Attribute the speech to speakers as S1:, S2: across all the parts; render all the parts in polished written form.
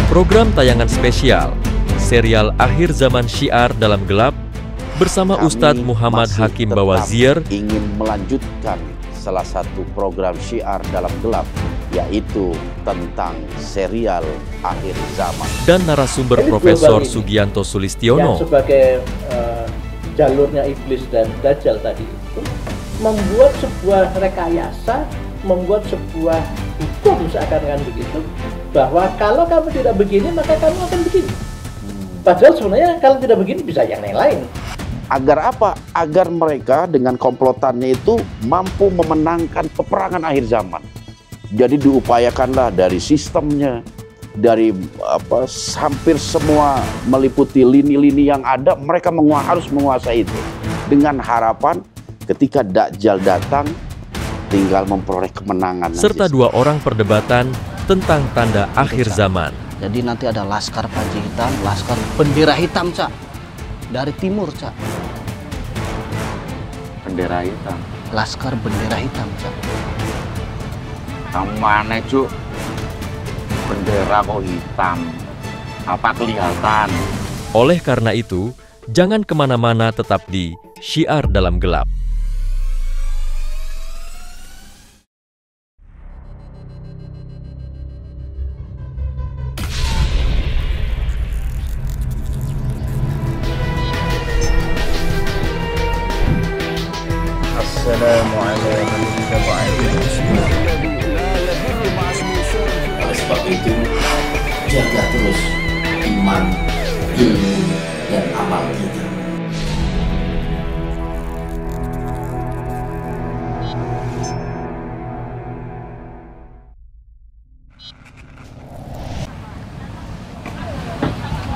S1: Program tayangan spesial, serial Akhir Zaman Syiar Dalam Gelap bersama Ustadz Muhammad Hakim Bawazir
S2: ingin melanjutkan salah satu program Syiar Dalam Gelap, yaitu tentang serial Akhir Zaman.
S1: Dan narasumber Profesor Sugianto Sulistiono
S3: yang sebagai jalurnya iblis dan Dajjal tadi itu membuat sebuah rekayasa, membuat sebuah hukum seakan-akan begitu, bahwa kalau kamu tidak begini maka kamu akan begini. Padahal sebenarnya kalau tidak begini bisa yang lain.
S2: Agar apa? Agar mereka dengan komplotannya itu mampu memenangkan peperangan akhir zaman. Jadi diupayakanlah dari sistemnya, dari hampir semua meliputi lini-lini yang ada, mereka harus menguasai itu. Dengan harapan ketika Dajjal datang, tinggal memperoleh kemenangan.
S1: Serta dua orang perdebatan tentang tanda akhir zaman.
S4: Jadi nanti ada Laskar Panji Hitam, Laskar Bendera Hitam, Cak. Dari timur, Cak.
S5: Bendera hitam.
S4: Laskar Bendera Hitam, Cak.
S5: Kamu mana, Cuk? Bendera kok hitam? Apa kelihatan?
S1: Oleh karena itu, jangan kemana-mana, tetap di Syiar Dalam Gelap.
S2: Oleh sebab itu, jaga terus iman, ilmu, dan amal kita.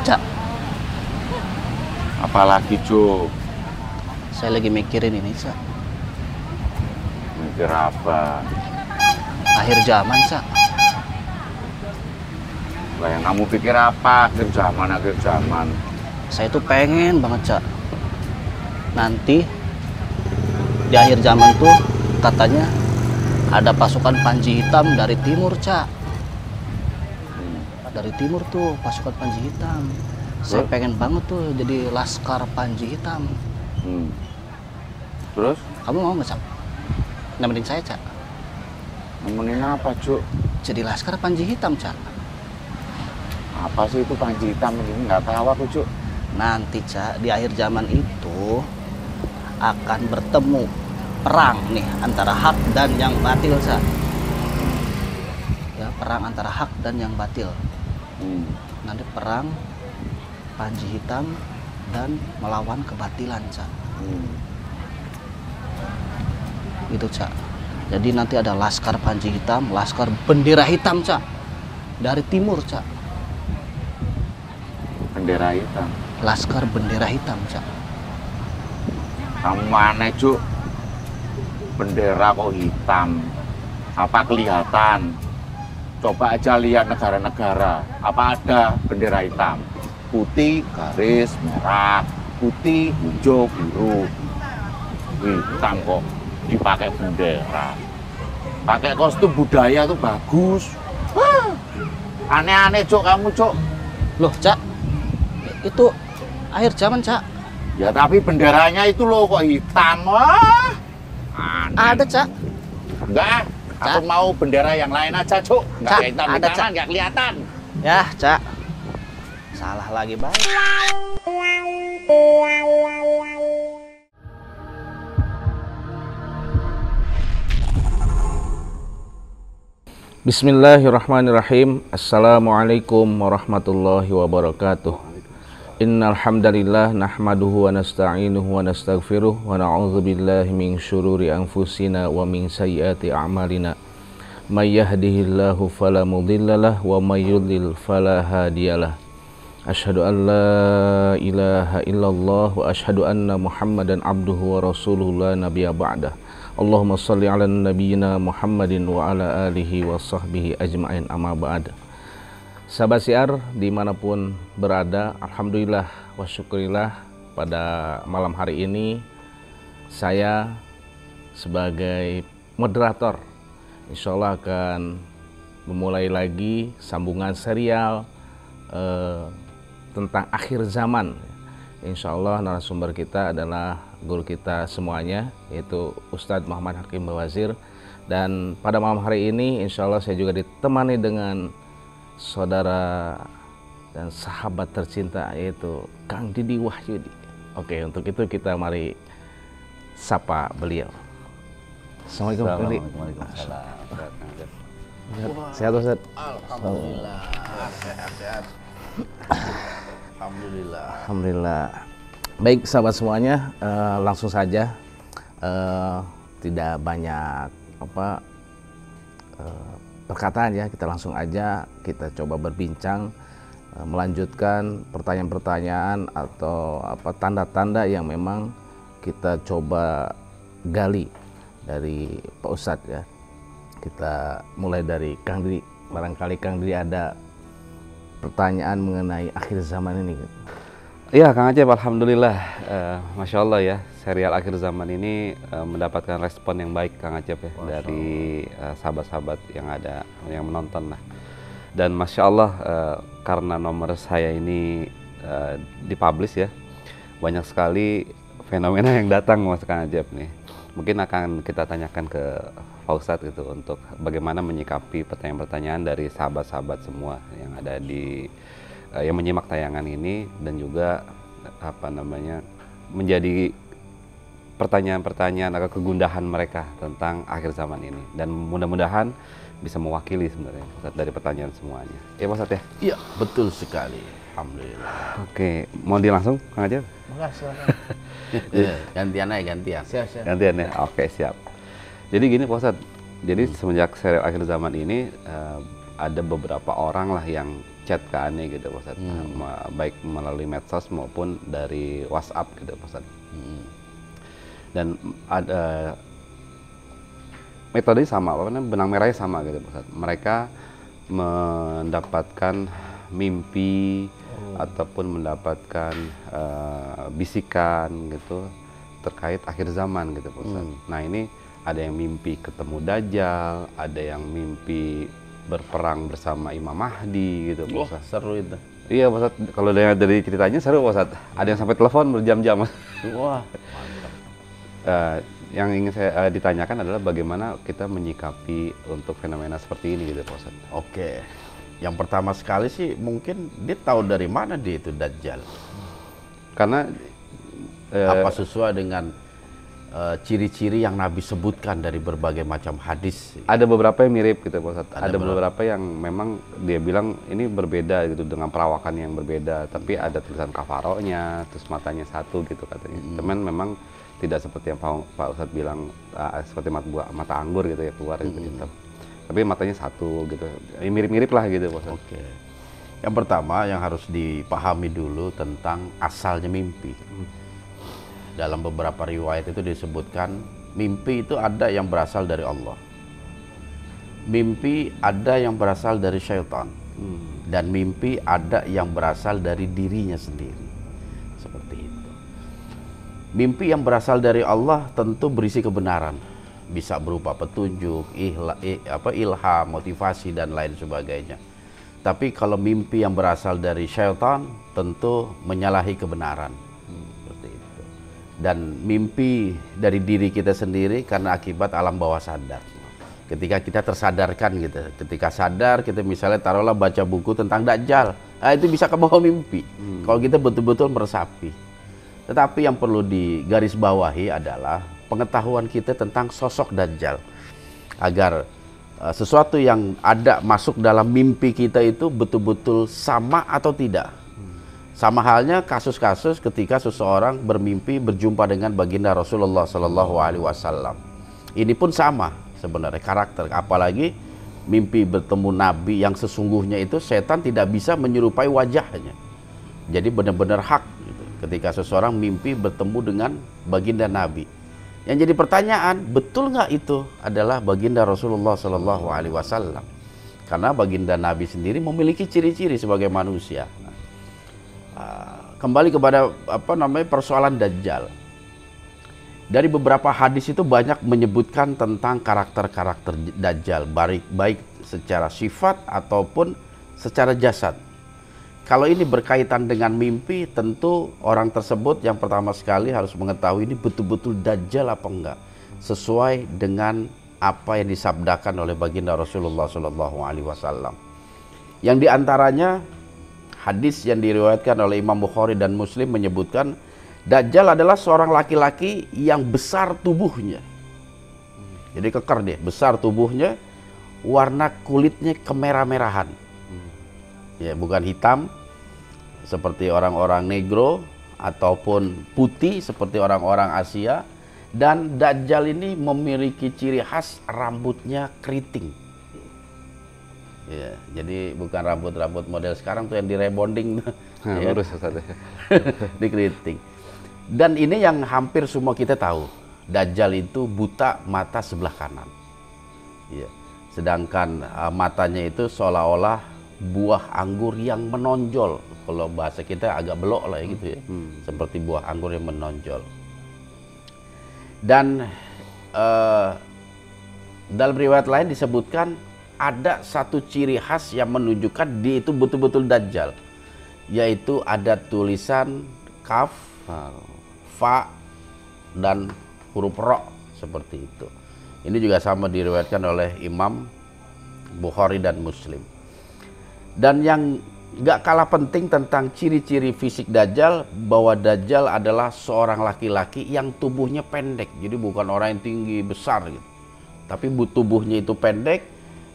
S4: Cak,
S5: Apalagi, Cuk?
S4: saya lagi mikirin ini, Cak.
S5: Mikir apa?
S4: Akhir zaman, Cak.
S5: Lah yang kamu pikir apa? Akhir zaman.
S4: Saya tuh pengen banget, Cak. Nanti di akhir zaman tuh katanya ada pasukan Panji Hitam dari timur, Cak. Dari timur tuh pasukan Panji Hitam. Saya pengen banget tuh jadi Laskar Panji Hitam.
S5: Terus?
S4: Kamu mau nggak, Cak? Nemenin saya, Cak.
S5: Nemenin apa, Cuk?
S4: Jadi Laskar Panji Hitam, Cak.
S5: Apa sih itu Panji Hitam ini? Nggak tahu aku, Cuk.
S4: Nanti, Cak, di akhir zaman itu akan bertemu perang nih antara hak dan yang batil, Cak. Ya, perang antara hak dan yang batil. Nanti perang Panji Hitam dan melawan kebatilan, Cak. Gitu, Cak. Jadi nanti ada Laskar Panji Hitam, Laskar Bendera Hitam, Cak. Dari timur, Cak.
S5: Bendera hitam.
S4: Laskar Bendera Hitam, Cak.
S5: Kamu mana, Cuk? Bendera kok hitam? Apa kelihatan? Coba aja lihat negara-negara. Apa ada bendera hitam? Putih, garis, merah, putih, hijau, biru. Hitam kok dipakai bendera. Pakai kostum budaya tuh bagus. Aneh-aneh, Cuk, kamu, Cuk.
S4: Loh, Cak. Itu akhir zaman, Cak.
S5: Ya tapi benderanya itu loh kok hitam. Wah. Aneh.
S4: Ada, Cak.
S5: Enggak, aku
S4: Cak.
S5: mau bendera yang lain aja, Cuk. Enggak
S4: Cak,
S5: hitam
S4: ada,
S5: hitaman,
S4: Cak.
S5: enggak kelihatan.
S4: Ya, Cak. Salah lagi, Bang.
S6: Bismillahirrahmanirrahim. Assalamualaikum warahmatullahi wabarakatuh. Innal hamdalillah nahmaduhu wa nasta'inuhu wa nastaghfiruh wa na'udzu billahi min syururi anfusina wa min sayyiati a'malina. May yahdihillahu fala mudhillalah wa may yudlil fala hadiyalah. Asyhadu an la ilaha illallah wa asyhadu anna Muhammadan abduhu wa rasuluhu la nabiyya ba'dah. Allahumma shalli ala nabiyyina Muhammadin wa ala alihi wa sahbihi ajma'in, amma ba'd. Sahabat Syiar dimanapun berada, alhamdulillah wa syukurillah, pada malam hari ini saya sebagai moderator insya Allah akan memulai lagi sambungan serial tentang akhir zaman. Insya Allah narasumber kita adalah guru kita semuanya, yaitu Ustadz Muhammad Hakim Bawazir. Dan pada malam hari ini insya Allah saya juga ditemani dengan saudara dan sahabat tercinta, yaitu Kang Didi Wahyudi. Oke, untuk itu kita mari sapa beliau. Assalamualaikum Kang Didi.
S4: Waalaikumsalam.
S6: Sehat Ustaz?
S2: Alhamdulillah, sehat-sehat. Alhamdulillah.
S6: Alhamdulillah. Baik sahabat semuanya, langsung saja, tidak banyak perkataan ya, kita langsung aja kita coba berbincang, melanjutkan pertanyaan-pertanyaan atau tanda-tanda yang memang kita coba gali dari Pak Ustadz ya. Kita mulai dari Kang Didi. Barangkali Kang Didi ada pertanyaan mengenai akhir zaman ini.
S7: Iya Kang Acep, alhamdulillah, masya Allah ya, serial akhir zaman ini mendapatkan respon yang baik Kang Acep ya, dari sahabat-sahabat yang ada yang menonton lah. Dan masya Allah, karena nomor saya ini dipublish ya, banyak sekali fenomena yang datang Mas Kang Acep nih. Mungkin akan kita tanyakan ke Pak Ustadz gitu untuk bagaimana menyikapi pertanyaan-pertanyaan dari sahabat-sahabat semua yang ada di yang menyimak tayangan ini, dan juga menjadi pertanyaan-pertanyaan atau kegundahan mereka tentang akhir zaman ini, dan mudah-mudahan bisa mewakili sebenarnya Ustadz dari pertanyaan semuanya. Ya Pak Ustadz ya?
S2: Iya, betul sekali. Alhamdulillah.
S7: Oke, mau langsung Kang Acep?
S2: Gantian aja, gantian.
S7: Gantian ya? Oke, siap. Jadi gini Pak Ustadz, jadi semenjak serial akhir zaman ini ada beberapa orang lah yang chat ke Ane gitu Pak Ustadz, baik melalui medsos maupun dari WhatsApp gitu Pak Ustadz. Dan ada metode sama, benang merahnya sama gitu Pak Ustadz. Mereka mendapatkan mimpi ataupun mendapatkan bisikan gitu terkait akhir zaman gitu Pak Ustadz. Nah ini ada yang mimpi ketemu Dajjal, ada yang mimpi berperang bersama Imam Mahdi gitu Pak Ustadz.
S2: Seru itu.
S7: Iya Pak Ustadz, kalau dari ceritanya seru Pak Ustadz. Ada yang sampai telepon berjam-jam.
S2: Wah,
S7: yang ingin saya ditanyakan adalah bagaimana kita menyikapi untuk fenomena seperti ini gitu Pak Ustadz.
S2: oke. Yang pertama sekali sih mungkin dia tahu dari mana dia itu Dajjal.
S7: Karena
S2: Apa sesuai dengan ciri-ciri yang Nabi sebutkan dari berbagai macam hadis.
S7: ada beberapa yang mirip gitu Pak Ustadz.
S2: Ada
S7: Ada beberapa yang memang dia bilang ini berbeda gitu, dengan perawakan yang berbeda, tapi ada tulisan kafaronya, terus matanya satu gitu katanya. Cuman memang tidak seperti yang Pak Ustadz bilang seperti mata anggur gitu ya, keluar gitu hitam. Tapi matanya satu gitu. Mirip-mirip lah gitu Pak Ustadz.
S2: Oke. Yang pertama yang harus dipahami dulu tentang asalnya mimpi. Dalam beberapa riwayat itu disebutkan mimpi itu ada yang berasal dari Allah. Mimpi ada yang berasal dari syaitan. Dan mimpi ada yang berasal dari dirinya sendiri. Seperti itu. Mimpi yang berasal dari Allah tentu berisi kebenaran. Bisa berupa petunjuk, ilham, motivasi dan lain sebagainya. Tapi kalau mimpi yang berasal dari syaitan tentu menyalahi kebenaran. Seperti itu. Dan mimpi dari diri kita sendiri karena akibat alam bawah sadar. Ketika kita tersadarkan gitu, ketika sadar kita misalnya taruhlah baca buku tentang Dajjal, itu bisa ke bawah mimpi. Kalau kita betul-betul meresapi. Tetapi yang perlu digarisbawahi adalah pengetahuan kita tentang sosok Dajjal, agar sesuatu yang ada masuk dalam mimpi kita itu betul-betul sama atau tidak. Sama halnya kasus-kasus ketika seseorang bermimpi berjumpa dengan baginda Rasulullah SAW. Ini pun sama sebenarnya karakter, apalagi mimpi bertemu Nabi yang sesungguhnya itu setan tidak bisa menyerupai wajahnya. Jadi benar-benar hak gitu, ketika seseorang mimpi bertemu dengan baginda Nabi. Yang jadi pertanyaan, betul nggak itu adalah baginda Rasulullah SAW? Karena baginda Nabi sendiri memiliki ciri-ciri sebagai manusia. Kembali kepada persoalan Dajjal. Dari beberapa hadis itu banyak menyebutkan tentang karakter-karakter Dajjal, baik secara sifat ataupun secara jasad. kalau ini berkaitan dengan mimpi, tentu orang tersebut yang pertama sekali harus mengetahui ini betul-betul dajjal apa enggak, sesuai dengan apa yang disabdakan oleh baginda Rasulullah SAW. Yang diantaranya hadis yang diriwayatkan oleh Imam Bukhari dan Muslim menyebutkan dajjal adalah seorang laki-laki yang besar tubuhnya. Jadi kekar dia, besar tubuhnya, warna kulitnya kemerah-merahan. Ya, bukan hitam seperti orang-orang negro ataupun putih seperti orang-orang Asia. Dan dajjal ini memiliki ciri khas rambutnya keriting. Ya, jadi bukan rambut-rambut model sekarang tuh yang direbonding. Ya.
S7: Lurus Ustaz.
S2: Dikeriting. Dan ini yang hampir semua kita tahu. Dajjal itu buta mata sebelah kanan. Ya. Sedangkan matanya itu seolah-olah buah anggur yang menonjol. Kalau bahasa kita agak belok lah ya gitu ya. Seperti buah anggur yang menonjol. Dan dalam riwayat lain disebutkan ada satu ciri khas yang menunjukkan dia itu betul-betul dajjal, yaitu ada tulisan kaf, fa, dan huruf ro seperti itu. Ini juga sama diriwayatkan oleh Imam Bukhari dan Muslim. Dan yang gak kalah penting tentang ciri-ciri fisik dajjal, bahwa dajjal adalah seorang laki-laki yang tubuhnya pendek. Jadi bukan orang yang tinggi besar gitu, tapi tubuhnya itu pendek,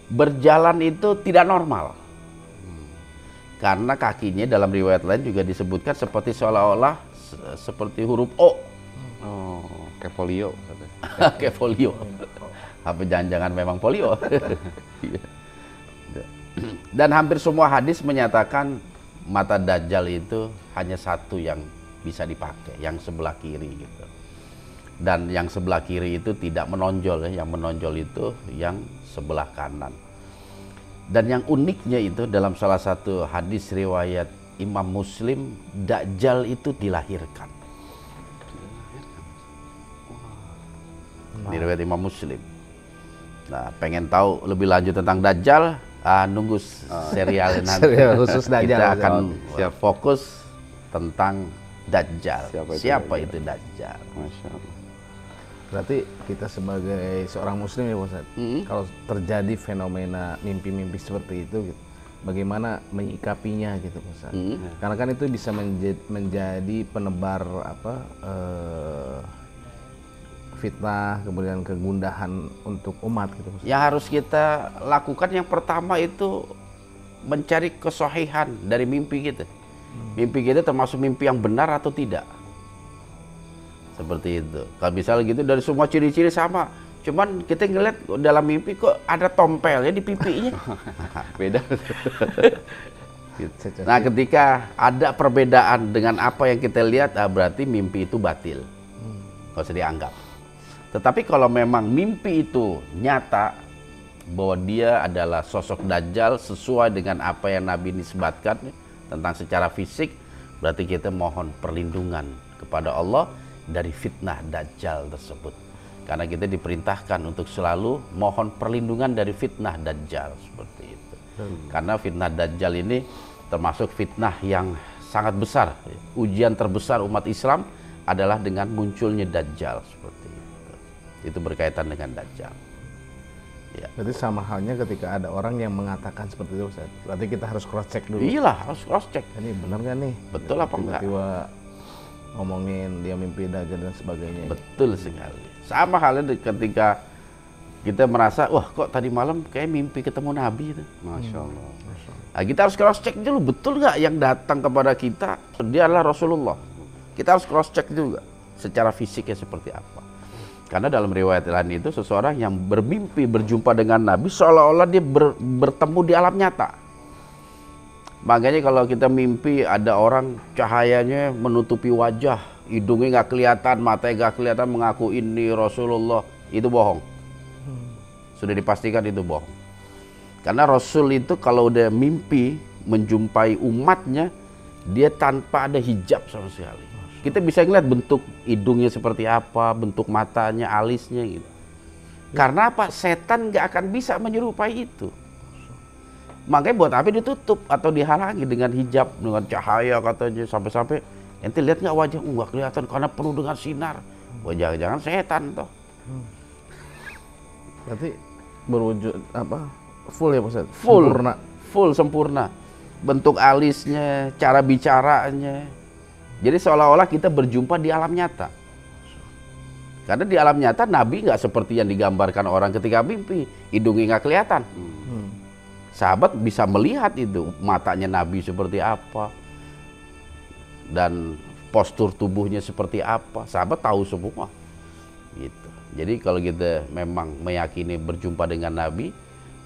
S2: berjalan itu tidak normal. Karena kakinya dalam riwayat lain juga disebutkan seperti seolah-olah seperti huruf O.
S7: Oh, kayak polio.
S2: Kayak polio. Apa jangan-jangan memang polio? Dan hampir semua hadis menyatakan mata dajjal itu hanya satu yang bisa dipakai, yang sebelah kiri gitu. Dan yang sebelah kiri itu tidak menonjol ya, yang menonjol itu yang sebelah kanan. Dan yang uniknya itu dalam salah satu hadis riwayat Imam Muslim, dajjal itu dilahirkan. Di riwayat Imam Muslim. Nah, pengen tahu lebih lanjut tentang dajjal, nunggu serial nanti.
S6: Serial khusus dajjal.
S2: Kita akan fokus tentang dajjal. Siapa itu dajjal?
S7: Masya Allah.
S6: Berarti kita sebagai seorang muslim ya Ustaz, kalau terjadi fenomena mimpi-mimpi seperti itu gitu, bagaimana menyikapinya gitu Ustaz? Karena kan itu bisa menjadi penebar fitnah, kemudian kegundahan untuk umat gitu Ustaz.
S2: Yang harus kita lakukan yang pertama itu mencari kesohihan dari mimpi kita. Mimpi kita termasuk mimpi yang benar atau tidak. Seperti itu. Kalau misalnya gitu dari semua ciri-ciri sama, cuman kita ngeliat dalam mimpi kok ada tompelnya di pipinya.
S7: Beda.
S2: Gitu. Nah, ketika ada perbedaan dengan apa yang kita lihat, berarti mimpi itu batil. Nggak usah dianggap. Tetapi kalau memang mimpi itu nyata bahwa dia adalah sosok dajjal sesuai dengan apa yang Nabi nisbatkan tentang secara fisik, berarti kita mohon perlindungan kepada Allah dari fitnah dajjal tersebut. Karena kita diperintahkan untuk selalu mohon perlindungan dari fitnah dajjal seperti itu. Karena fitnah dajjal ini termasuk fitnah yang sangat besar. Ujian terbesar umat Islam adalah dengan munculnya dajjal seperti itu. Itu berkaitan dengan dajjal. Ya.
S6: Berarti sama halnya ketika ada orang yang mengatakan seperti itu Ustaz. Berarti kita harus cross check dulu.
S2: Iyalah, harus cross check.
S6: Ini benar nggak nih?
S2: Betul apa enggak?
S6: Tiba-tiba ngomongin dia mimpi dajjal dan sebagainya.
S2: Betul sekali. Sama halnya ketika kita merasa, wah kok tadi malam kayak mimpi ketemu Nabi itu.
S7: Masya Allah.
S2: Nah, kita harus cross check dulu, betul nggak yang datang kepada kita dia adalah Rasulullah. Kita harus cross check juga secara fisiknya seperti apa. Karena dalam riwayat lain itu seseorang yang bermimpi berjumpa dengan Nabi seolah-olah dia bertemu di alam nyata. Makanya kalau kita mimpi ada orang cahayanya menutupi wajah, hidungnya nggak kelihatan, matanya nggak kelihatan, mengaku ini Rasulullah, itu bohong. Sudah dipastikan itu bohong. Karena Rasul itu kalau udah mimpi menjumpai umatnya, dia tanpa ada hijab sama sekali. Kita bisa ngeliat bentuk hidungnya seperti apa, bentuk matanya, alisnya gitu. Karena apa? Setan nggak akan bisa menyerupai itu. Makanya buat apa ditutup atau dihalangi dengan hijab, dengan cahaya katanya, sampai-sampai ente lihat nggak wajah nggak kelihatan karena penuh dengan sinar. Wah, jangan-jangan setan toh.
S6: Berarti berwujud apa? Full ya Pak Ustadz?
S2: Full,
S6: Sempurna.
S2: full sempurna. Bentuk alisnya, cara bicaranya. Jadi seolah-olah kita berjumpa di alam nyata. Karena di alam nyata Nabi nggak seperti yang digambarkan orang ketika mimpi, hidungnya nggak kelihatan. Sahabat bisa melihat itu, matanya Nabi seperti apa, dan postur tubuhnya seperti apa. Sahabat tahu semua. Gitu. Jadi kalau kita memang meyakini berjumpa dengan Nabi,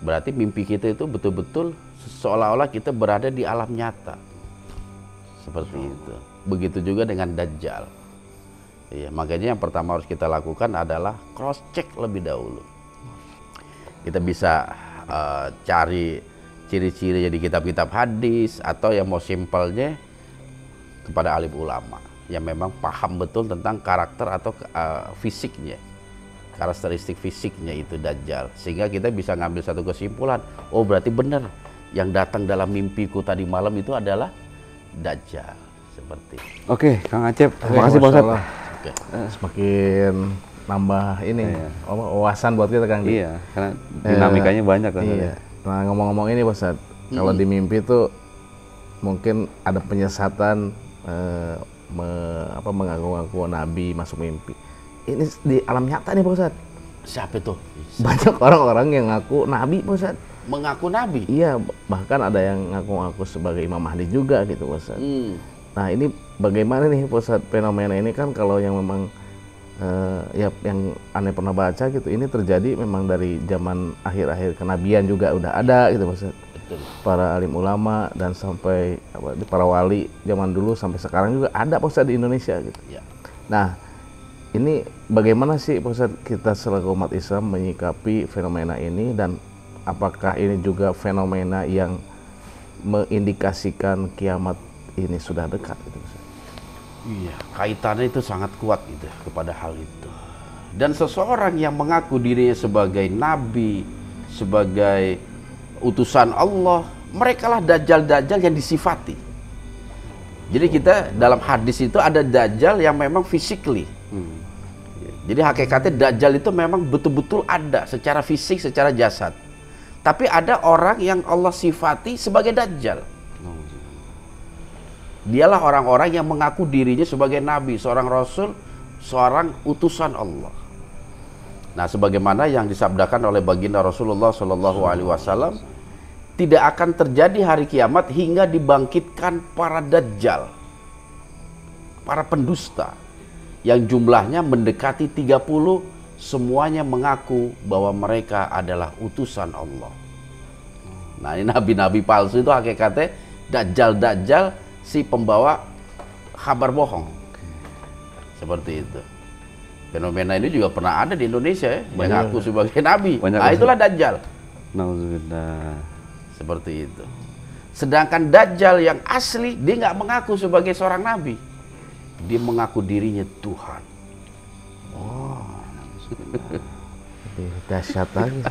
S2: berarti mimpi kita itu betul-betul seolah-olah kita berada di alam nyata. Seperti itu. Begitu juga dengan Dajjal. Iya, makanya yang pertama harus kita lakukan adalah cross check lebih dahulu. Kita bisa cari ciri-ciri di kitab-kitab hadis, atau yang mau simpelnya kepada alim ulama yang memang paham betul tentang karakter atau fisiknya, karakteristik fisiknya itu Dajjal, sehingga kita bisa ngambil satu kesimpulan, oh berarti benar yang datang dalam mimpiku tadi malam itu adalah Dajjal. Seperti
S7: Oke, Kang Acep, terima kasih Pak Ustadz.
S2: Oke.
S6: Semakin nambah ini wawasan buat kita Kang.
S7: Iya, karena dinamikanya banyak kan.
S6: Iya. Nah, ngomong-ngomong ini Pak Ustadz, kalau di mimpi tuh mungkin ada penyesatan mengaku-ngaku Nabi masuk mimpi. Ini di alam nyata nih Pak Ustadz.
S2: Siapa itu?
S6: Banyak orang-orang yang ngaku Nabi Pak Ustadz.
S2: Mengaku Nabi?
S6: Iya, bahkan ada yang ngaku-ngaku sebagai Imam Mahdi juga gitu Pak Ustadz. Nah, ini bagaimana nih Pak Ustadz fenomena ini, kan kalau yang memang ya yang aneh pernah baca gitu, ini terjadi memang dari zaman akhir-akhir kenabian juga udah ada gitu Pak Ustadz.
S2: Betul.
S6: Para alim ulama dan sampai para wali zaman dulu sampai sekarang juga ada Pak Ustadz di Indonesia gitu.
S2: Ya.
S6: Nah, ini bagaimana sih Pak Ustadz kita selaku umat Islam menyikapi fenomena ini, dan apakah ini juga fenomena yang mengindikasikan kiamat ini sudah dekat gitu Ustadz?
S2: Iya, kaitannya itu sangat kuat gitu kepada hal itu. Dan seseorang yang mengaku dirinya sebagai nabi, sebagai utusan Allah, merekalah dajjal-dajjal yang disifati. Jadi kita dalam hadis itu ada dajjal yang memang physically. Jadi hakikatnya dajjal itu memang betul-betul ada secara fisik, secara jasad. Tapi ada orang yang Allah sifati sebagai dajjal. Dialah orang-orang yang mengaku dirinya sebagai nabi, seorang rasul, seorang utusan Allah. Nah, sebagaimana yang disabdakan oleh baginda Rasulullah Shallallahu Alaihi Wasallam, tidak akan terjadi hari kiamat hingga dibangkitkan para dajjal, para pendusta, yang jumlahnya mendekati 30, semuanya mengaku bahwa mereka adalah utusan Allah. Nah, ini nabi-nabi palsu itu hakikatnya dajjal-dajjal, si pembawa kabar bohong. Seperti itu. Fenomena ini juga pernah ada di Indonesia ya, yang ngaku sebagai nabi. Nah, itulah dajjal.
S7: Nauzubillah.
S2: Seperti itu. Sedangkan dajjal yang asli, dia nggak mengaku sebagai seorang nabi. Dia mengaku dirinya Tuhan.
S6: Dahsyat lagi.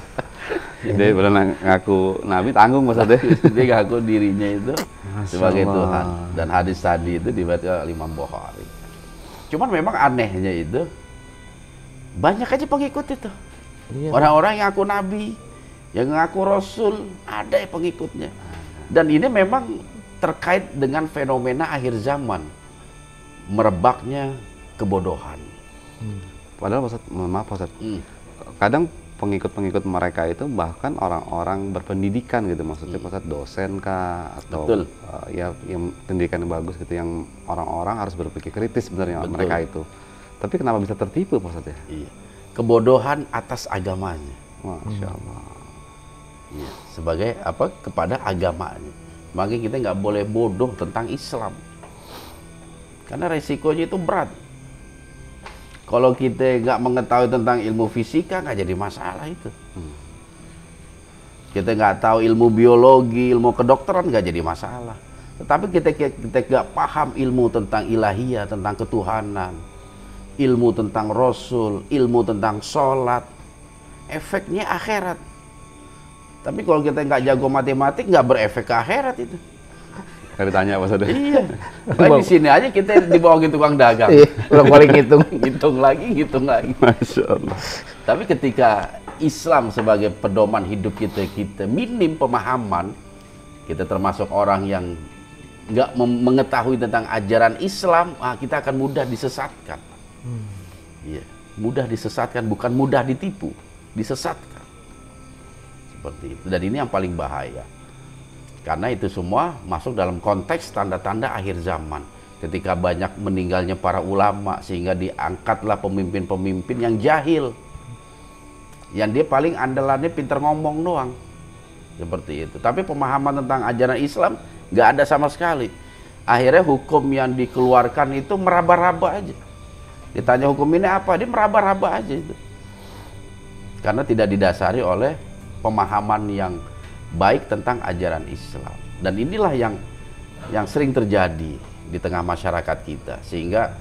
S7: Dia benar ngaku nabi, tanggung Mas Ade.
S2: Dia ngaku dirinya itu sebagai Tuhan. Dan hadis tadi itu dibaca oleh Imam Bukhari. Cuman memang anehnya itu, banyak aja pengikut itu. Orang-orang yang ngaku nabi, yang ngaku rasul, ada pengikutnya. Dan ini memang terkait dengan fenomena akhir zaman, merebaknya kebodohan.
S7: Padahal maaf Pak Ustadz, kadang pengikut-pengikut mereka itu bahkan orang-orang berpendidikan gitu, maksudnya Pak Ustadz dosen kah, atau ya yang pendidikan yang bagus gitu, yang orang-orang harus berpikir kritis sebenarnya mereka itu. Tapi kenapa bisa tertipu Pak Ustadz ya?
S2: Iya. Kebodohan atas agamanya.
S7: Masya Allah.
S2: Iya. Sebagai apa? Kepada agamanya. Makanya kita nggak boleh bodoh tentang Islam. Karena resikonya itu berat. Kalau kita nggak mengetahui tentang ilmu fisika, nggak jadi masalah itu. Kita nggak tahu ilmu biologi, ilmu kedokteran, nggak jadi masalah. Tetapi kita nggak paham ilmu tentang ilahiyah, tentang ketuhanan, ilmu tentang Rasul, ilmu tentang sholat, efeknya akhirat. Tapi kalau kita nggak jago matematik, nggak berefek ke akhirat itu.
S7: Kayak ditanya Pak Ustadz.
S2: Iya. Baik di sini aja kita dibawa tukang dagang.
S6: Ulang balik ngitung.
S2: Ngitung lagi.
S7: Masya Allah.
S2: Tapi ketika Islam sebagai pedoman hidup kita minim pemahaman, kita termasuk orang yang nggak mengetahui tentang ajaran Islam, kita akan mudah disesatkan. Iya, mudah disesatkan, bukan mudah ditipu, disesatkan. Seperti itu. Dan ini yang paling bahaya. Karena itu semua masuk dalam konteks tanda-tanda akhir zaman. Ketika banyak meninggalnya para ulama, sehingga diangkatlah pemimpin-pemimpin yang jahil. Yang dia paling andalannya pinter ngomong doang. Seperti itu. Tapi pemahaman tentang ajaran Islam nggak ada sama sekali. Akhirnya hukum yang dikeluarkan itu meraba-raba aja. Ditanya hukum ini apa, dia meraba-raba aja itu. Karena tidak didasari oleh pemahaman yang baik tentang ajaran Islam. Dan inilah yang sering terjadi di tengah masyarakat kita. Sehingga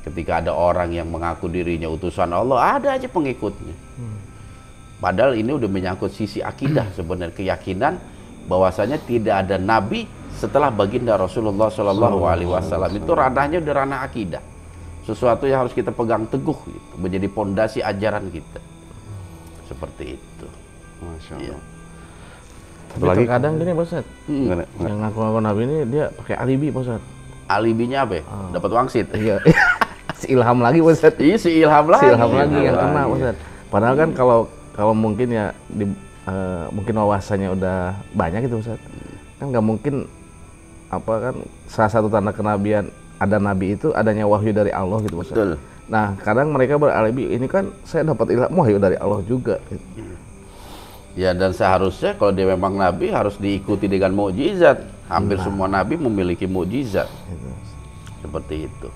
S2: ketika ada orang yang mengaku dirinya utusan Allah, ada aja pengikutnya. Padahal ini udah menyangkut sisi akidah sebenarnya, keyakinan bahwasanya tidak ada nabi setelah baginda Rasulullah Shallallahu Alaihi Wasallam. Itu ranahnya udah ranah akidah, sesuatu yang harus kita pegang teguh, gitu, menjadi pondasi ajaran kita. Seperti itu.
S7: Masya Allah.
S2: Iya.
S6: Tapi terkadang gini Pak Ustadz, yang ngaku-ngaku nabi ini dia pakai alibi Pak Ustadz.
S2: Alibinya apa ya? Dapat wangsit.
S6: Iya. Si ilham lagi Pak Ustadz.
S2: Iya, si ilham lagi.
S6: Si ilham lagi yang kena Pak Ustadz. Padahal kan kalau mungkin ya mungkin wawasannya udah banyak gitu Ustadz. Kan nggak mungkin kan salah satu tanda kenabian ada nabi itu adanya wahyu dari Allah gitu Ustadz.
S2: Betul.
S6: Nah, kadang mereka beralibi, ini kan saya dapat ilham wahyu dari Allah juga gitu.
S2: Ya, dan seharusnya kalau dia memang nabi harus diikuti dengan mukjizat. Hampir semua nabi memiliki mukjizat. Seperti itu.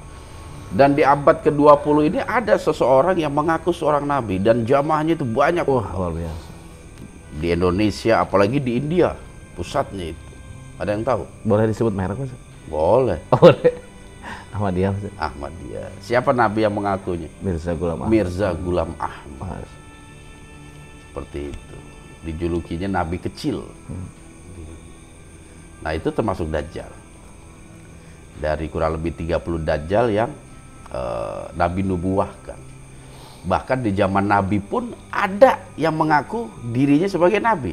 S2: Dan di abad ke-20 ini ada seseorang yang mengaku seorang nabi dan jamaahnya itu banyak.
S6: Wah, luar biasa.
S2: Di Indonesia, apalagi di India, pusatnya itu. Ada yang tahu?
S6: Boleh disebut merek Mas?
S2: Boleh.
S6: Boleh. Ahmadiyah Mas.
S2: Ahmadiyah. Siapa nabi yang mengakunya?
S6: Mirza Ghulam Ahmad.
S2: Mirza Ghulam Ahmad. Seperti itu. Dijulukinya nabi kecil. Nah, itu termasuk Dajjal. Dari kurang lebih 30 Dajjal yang Nabi nubuahkan. Bahkan di zaman Nabi pun ada yang mengaku dirinya sebagai Nabi,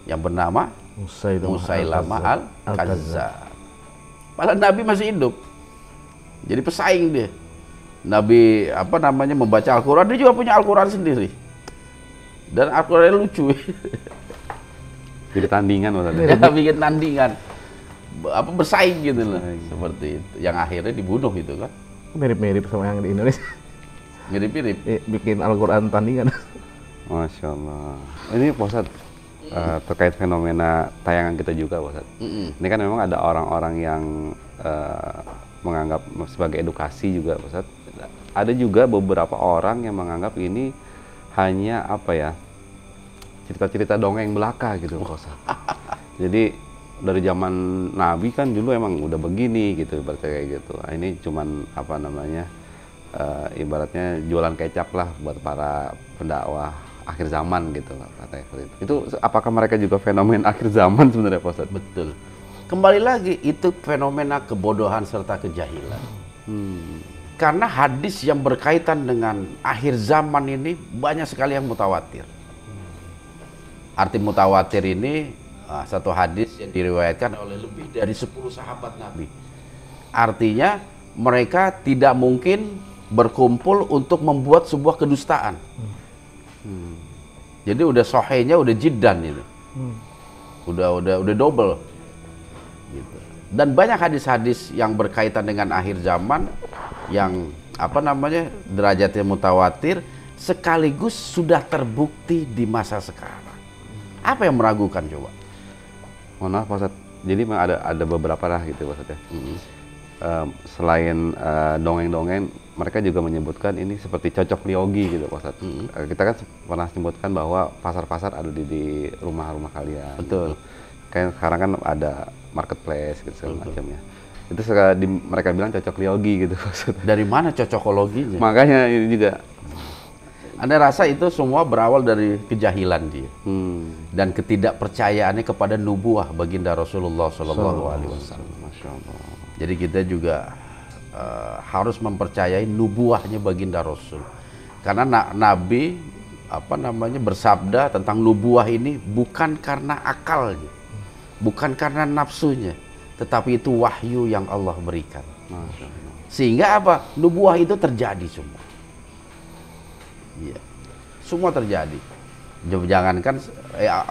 S2: yang bernama Musailamah al-Kazzab. Padahal Nabi masih hidup. Jadi pesaing dia. Nabi membaca Al-Quran, dia juga punya Al-Quran sendiri. Dan Al-Qurannya lucu.
S7: Jadi tandingan maksudnya.
S2: Dia bikin tandingan. Bersaing gitu loh. Seperti itu. Yang akhirnya dibunuh itu kan.
S6: Mirip-mirip sama yang di Indonesia.
S2: Mirip-mirip.
S6: Bikin Al-Quran tandingan.
S7: Masya Allah. Ini Pak Ustadz, terkait fenomena tayangan kita juga Pak Ustadz. Ini kan memang ada orang-orang yang menganggap sebagai edukasi juga Pak Ustadz. Ada juga beberapa orang yang menganggap ini hanya cerita-cerita dongeng belaka gitu Pak Ustadz. Jadi dari zaman Nabi kan dulu emang udah begini gitu, ibaratnya kayak gitu. Ini cuman ibaratnya jualan kecap lah buat para pendakwah akhir zaman gitu katanya seperti itu. Itu apakah mereka juga fenomen akhir zaman sebenarnya Pak Ustadz?
S2: Betul. Kembali lagi itu fenomena kebodohan serta kejahilan. Karena hadis yang berkaitan dengan akhir zaman ini banyak sekali yang mutawatir. Arti mutawatir ini satu hadis yang diriwayatkan oleh lebih dari 10 sahabat Nabi. Artinya mereka tidak mungkin berkumpul untuk membuat sebuah kedustaan. Jadi udah sohenya udah jiddan itu. Udah double. Gitu. Dan banyak hadis-hadis yang berkaitan dengan akhir zaman yang derajatnya mutawatir sekaligus sudah terbukti di masa sekarang. Apa yang meragukan coba?
S7: Mohon maaf Pak Ustadz, jadi memang ada beberapa lah gitu Pak Ustadz ya. Selain dongeng-dongeng, mereka juga menyebutkan ini seperti cocok liogi gitu Pak Ustadz. Kita kan pernah sebutkan bahwa pasar-pasar ada di rumah-rumah kalian.
S2: Betul.
S7: Kayak sekarang kan ada marketplace gitu segala macamnya. Itu mereka bilang cocok liogi gitu Pak Ustadz.
S2: Dari mana cocokologinya?
S7: Makanya ini juga
S2: Anda rasa itu semua berawal dari kejahilan dia dan ketidakpercayaannya kepada nubuah baginda Rasulullah Shallallahu Alaihi Wasallam.
S7: Masya Allah.
S2: Jadi kita juga harus mempercayai nubuahnya baginda Rasul, karena Nabi bersabda tentang nubuah ini bukan karena akalnya, bukan karena nafsunya, tetapi itu wahyu yang Allah berikan. Sehingga apa? Nubuah itu terjadi semua. Iya, semua terjadi. Jangankan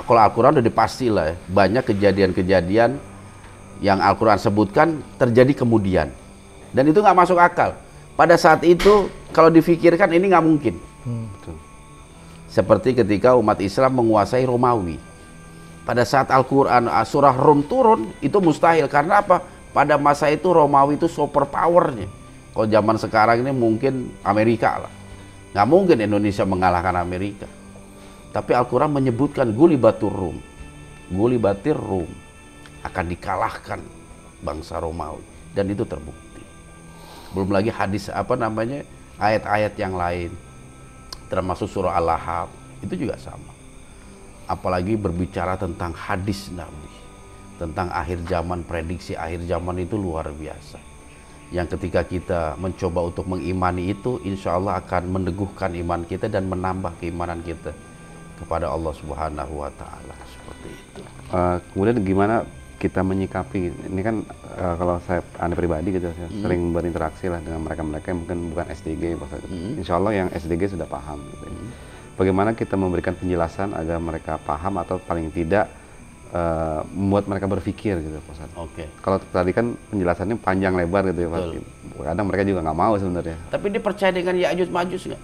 S2: kalau Al-Quran udah dipasti lah ya, banyak kejadian-kejadian yang Al-Quran sebutkan terjadi kemudian, dan itu nggak masuk akal. Pada saat itu kalau difikirkan ini nggak mungkin. Seperti ketika umat Islam menguasai Romawi. Pada saat Al-Quran surah Rum turun, itu mustahil. Karena apa? Pada masa itu Romawi itu super powernya. Kalau zaman sekarang ini mungkin Amerika lah. Nggak mungkin Indonesia mengalahkan Amerika. Tapi Al-Quran menyebutkan gulibatur Rum. Gulibatir Rum. Akan dikalahkan bangsa Romawi. Dan itu terbukti. Belum lagi hadis ayat-ayat yang lain. Termasuk surah Al-Lahab. Itu juga sama. Apalagi berbicara tentang hadis Nabi. Tentang akhir zaman, prediksi akhir zaman itu luar biasa. Yang ketika kita mencoba untuk mengimani itu, insya Allah akan meneguhkan iman kita dan menambah keimanan kita kepada Allah Subhanahu wa Ta'ala. Seperti itu.
S7: Kemudian gimana kita menyikapi ini kan, kalau Anda pribadi gitu, saya sering berinteraksi lah dengan mereka-mereka yang mungkin bukan SDG, insya Allah yang SDG sudah paham. Gitu. Bagaimana kita memberikan penjelasan agar mereka paham atau paling tidak membuat mereka berpikir gitu, Pak Ustadz.
S2: Oke.
S7: Kalau tadi kan penjelasannya panjang lebar gitu ya, Pak. Kadang mereka juga nggak mau sebenarnya.
S2: Tapi dia percaya dengan Ya'juj Ma'juj nggak?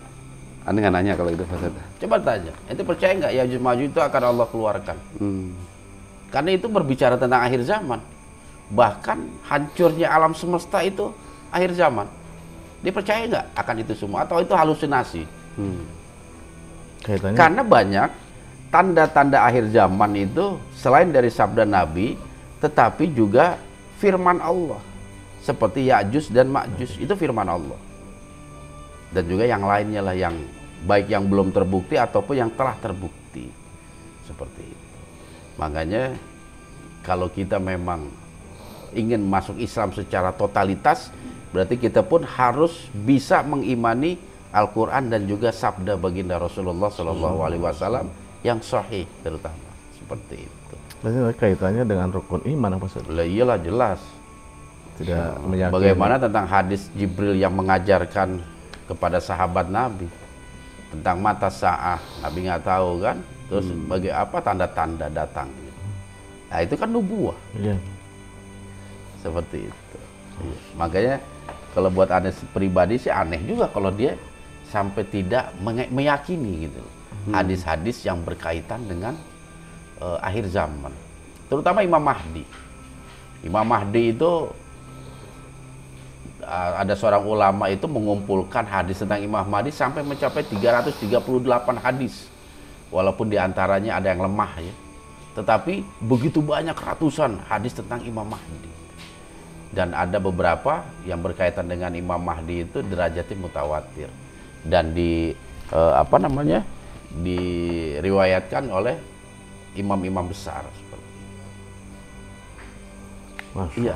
S7: Anda nggak nanya kalau itu, Pak Ustadz.
S2: Coba tanya, itu percaya nggak Ya'juj Ma'juj itu akan Allah keluarkan? Karena itu berbicara tentang akhir zaman. Bahkan hancurnya alam semesta itu akhir zaman. Dia percaya nggak akan itu semua? Atau itu halusinasi? Karena banyak tanda-tanda akhir zaman itu selain dari sabda Nabi, tetapi juga firman Allah. Seperti Ya'juj dan Ma'juj, itu firman Allah. Dan juga yang lainnya lah, yang baik yang belum terbukti ataupun yang telah terbukti. Seperti itu. Makanya kalau kita memang ingin masuk Islam secara totalitas, berarti kita pun harus bisa mengimani Al-Quran dan juga sabda baginda Rasulullah SAW yang sahih terutama. Seperti itu.
S6: Berarti kaitannya dengan rukun iman apa Ustaz?
S2: Lah iyalah, jelas.
S6: Tidak meyakini.
S2: Bagaimana tentang hadis Jibril yang mengajarkan kepada sahabat Nabi tentang mata sa'ah, Nabi nggak tahu kan? Terus bagi apa tanda-tanda datang? Nah itu kan nubuah.
S6: Iya.
S2: Seperti itu. Makanya kalau buat Anda pribadi sih aneh juga kalau dia sampai tidak meyakini gitu hadis-hadis yang berkaitan dengan akhir zaman, terutama Imam Mahdi. Imam Mahdi itu ada seorang ulama itu mengumpulkan hadis tentang Imam Mahdi sampai mencapai 338 hadis, walaupun diantaranya ada yang lemah ya, tetapi begitu banyak ratusan hadis tentang Imam Mahdi. Dan ada beberapa yang berkaitan dengan Imam Mahdi itu derajatnya mutawatir dan diriwayatkan oleh imam-imam besar seperti itu. Iya.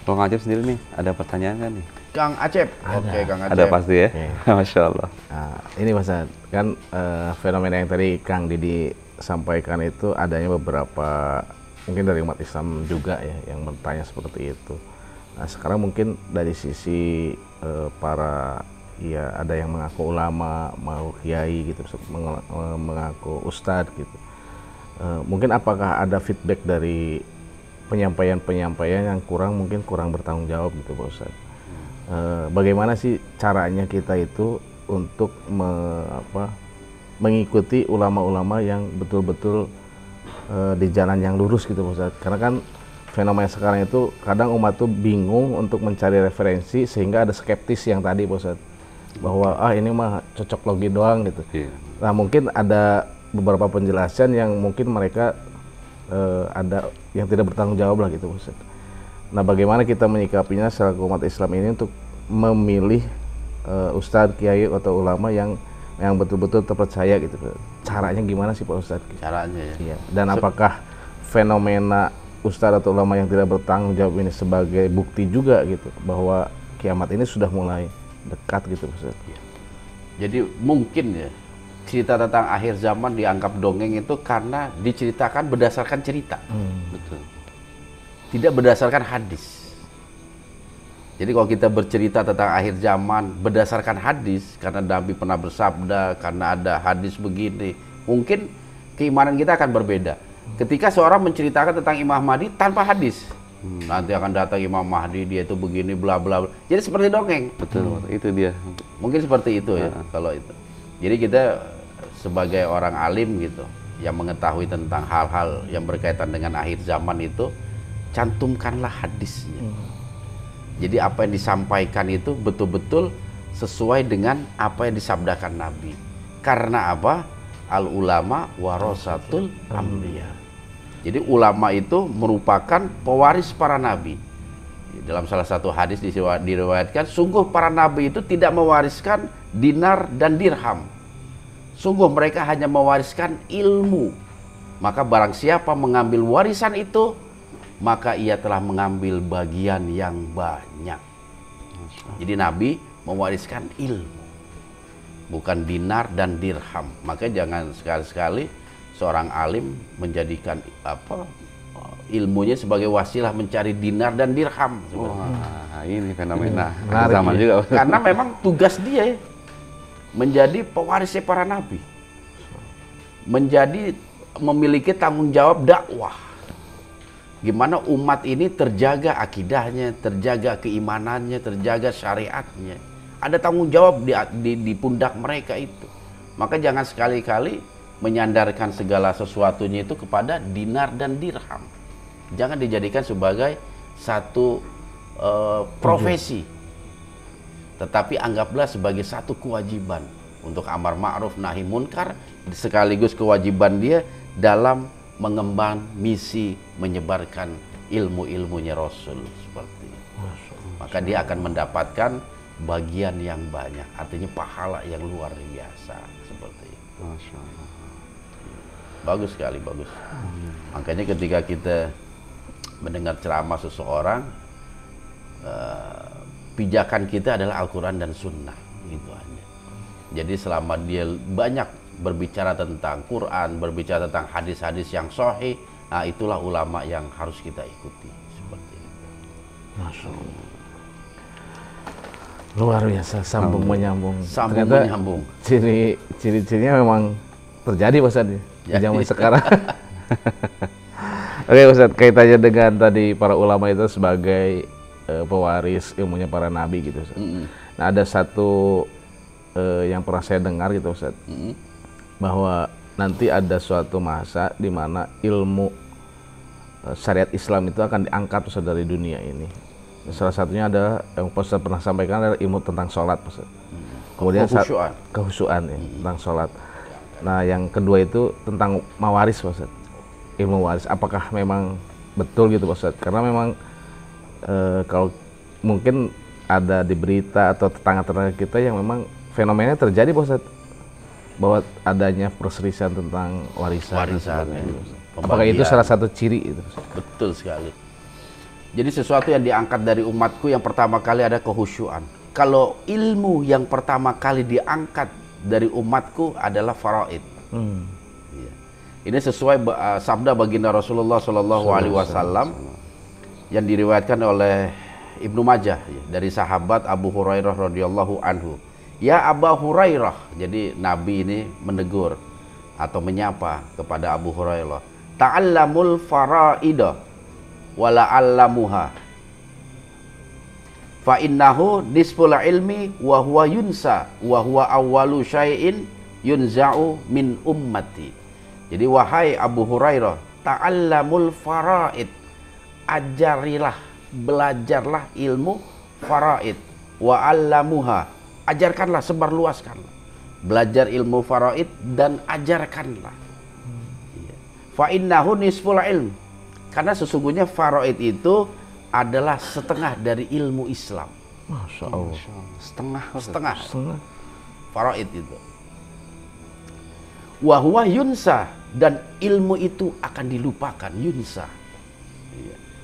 S7: Kalau Acep sendiri nih, ada pertanyaan kan nih?
S2: Kang Acep. Oke, Kang Acep.
S7: Ada pasti ya?
S6: Oke.
S7: Masya Allah.
S6: Nah, ini Mas Ad, kan fenomena yang tadi Kang Didi sampaikan itu adanya beberapa, mungkin dari umat Islam juga ya, yang bertanya seperti itu. Nah, sekarang mungkin dari sisi para, ya ada yang mengaku ulama, mau kiai gitu, mengaku ustadz gitu. Mungkin apakah ada feedback dari penyampaian-penyampaian yang mungkin kurang bertanggung jawab gitu Pak Ustadz. Bagaimana sih caranya kita itu untuk mengikuti ulama-ulama yang betul-betul di jalan yang lurus gitu Pak Ustadz. Karena kan fenomena sekarang itu kadang umat tuh bingung untuk mencari referensi sehingga ada skeptis yang tadi Pak Ustadz. Bahwa ini mah cocok logi doang gitu. Nah mungkin ada beberapa penjelasan yang mungkin mereka ada yang tidak bertanggung jawab lah gitu Ustaz. Nah bagaimana kita menyikapinya secara umat Islam ini untuk memilih ustadz, kiai atau ulama yang yang betul-betul terpercaya gitu. Caranya gimana sih Pak Ustadz?
S2: Caranya ya.
S6: Iya. Dan apakah fenomena ustadz atau ulama yang tidak bertanggung jawab ini sebagai bukti juga gitu bahwa kiamat ini sudah mulai dekat gitu Ustaz?
S2: Jadi mungkin ya cerita tentang akhir zaman dianggap dongeng itu karena diceritakan berdasarkan cerita.
S7: Betul.
S2: Tidak berdasarkan hadis. Jadi kalau kita bercerita tentang akhir zaman berdasarkan hadis, karena Nabi pernah bersabda, karena ada hadis begini, mungkin keimanan kita akan berbeda. Ketika seorang menceritakan tentang Imam Mahdi tanpa hadis, nanti akan datang Imam Mahdi, dia itu begini, bla bla bla. Jadi seperti dongeng.
S7: Betul, itu dia.
S2: Mungkin seperti itu ya, kalau itu. Jadi kita sebagai orang alim gitu, yang mengetahui tentang hal-hal yang berkaitan dengan akhir zaman itu, cantumkanlah hadisnya. Jadi apa yang disampaikan itu betul-betul sesuai dengan apa yang disabdakan Nabi. Karena apa? Al ulama warasatul anbiya. Jadi ulama itu merupakan pewaris para nabi. Dalam salah satu hadis diriwayatkan, sungguh para nabi itu tidak mewariskan dinar dan dirham. Sungguh mereka hanya mewariskan ilmu. Maka barang siapa mengambil warisan itu, maka ia telah mengambil bagian yang banyak. Jadi Nabi mewariskan ilmu, bukan dinar dan dirham. Maka jangan sekali-sekali seorang alim menjadikan ilmunya sebagai wasilah mencari dinar dan dirham.
S7: Wah, ini fenomena
S6: Menarik,
S7: zaman
S6: ya.
S7: juga.
S2: Karena memang tugas dia menjadi pewarisnya para nabi, memiliki tanggung jawab dakwah. Gimana umat ini terjaga akidahnya, terjaga keimanannya, terjaga syariatnya. Ada tanggung jawab di pundak mereka itu. Maka jangan sekali-kali menyandarkan segala sesuatunya itu kepada dinar dan dirham. Jangan dijadikan sebagai satu profesi. Tetapi anggaplah sebagai satu kewajiban untuk amar ma'ruf nahi munkar, sekaligus kewajiban dia dalam mengemban misi menyebarkan ilmu-ilmunya Rasul seperti itu. Maka dia akan mendapatkan bagian yang banyak, artinya pahala yang luar biasa seperti itu.
S7: Masya Allah.
S2: Bagus sekali, bagus. Makanya ketika kita mendengar ceramah seseorang, pijakan kita adalah Al-Quran dan Sunnah, gitu aja. Jadi selama dia banyak berbicara tentang Quran, berbicara tentang hadis-hadis yang sahih, nah itulah ulama yang harus kita ikuti seperti itu.
S6: Masya Allah. Luar biasa, sambung menyambung.
S2: Sambung
S6: Ternyata
S2: menyambung.
S6: ciri-cirinya memang terjadi Pak Ustadz di
S2: Jadi.
S6: zaman sekarang. Oke Ustadz, kaitannya dengan tadi para ulama itu sebagai pewaris ilmunya para nabi gitu Ustadz. Nah ada satu yang pernah saya dengar gitu Ustadz, bahwa nanti ada suatu masa di mana ilmu syariat Islam itu akan diangkat Ustadz dari dunia ini. Salah satunya ada yang Ustadz pernah sampaikan adalah ilmu tentang sholat Ustadz. Kemudian kehusuan ya, tentang sholat. Nah yang kedua itu tentang mawaris Ustadz, ilmu waris. Apakah memang betul gitu Ustadz? Karena memang kalau mungkin ada di berita atau tetangga-tetangga kita yang memang fenomenanya terjadi Ustadz, bahwa adanya perselisihan tentang warisan.
S2: Ya.
S6: Apakah itu salah satu ciri itu?
S2: Betul sekali. Jadi sesuatu yang diangkat dari umatku yang pertama kali ada kehusyuan. Kalau ilmu yang pertama kali diangkat dari umatku adalah faraid. Ya. Ini sesuai sabda baginda Rasulullah SAW yang diriwayatkan oleh Ibnu Majah dari sahabat Abu Hurairah radhiyallahu anhu. Ya Abu Hurairah, jadi Nabi ini menegur atau menyapa kepada Abu Hurairah. Ta'allamul fara'ida wala'allamuha. Fa innahu nisful ilmi wa huwa yunsa wa huwa awwalu syai'in yunza'u min ummati. Jadi wahai Abu Hurairah, ta'allamul fara'id. Ajarilah, belajarlah ilmu faraid wa 'allamuha. Ajarkanlah, sebarluaskanlah. Belajar ilmu faraid dan ajarkanlah. Fa innahu nisful ilm. Karena sesungguhnya faraid itu adalah setengah dari ilmu Islam.
S6: Masya Allah.
S2: Setengah. Faraid itu. Wa huwa yunsa, dan ilmu itu akan dilupakan, yunsa.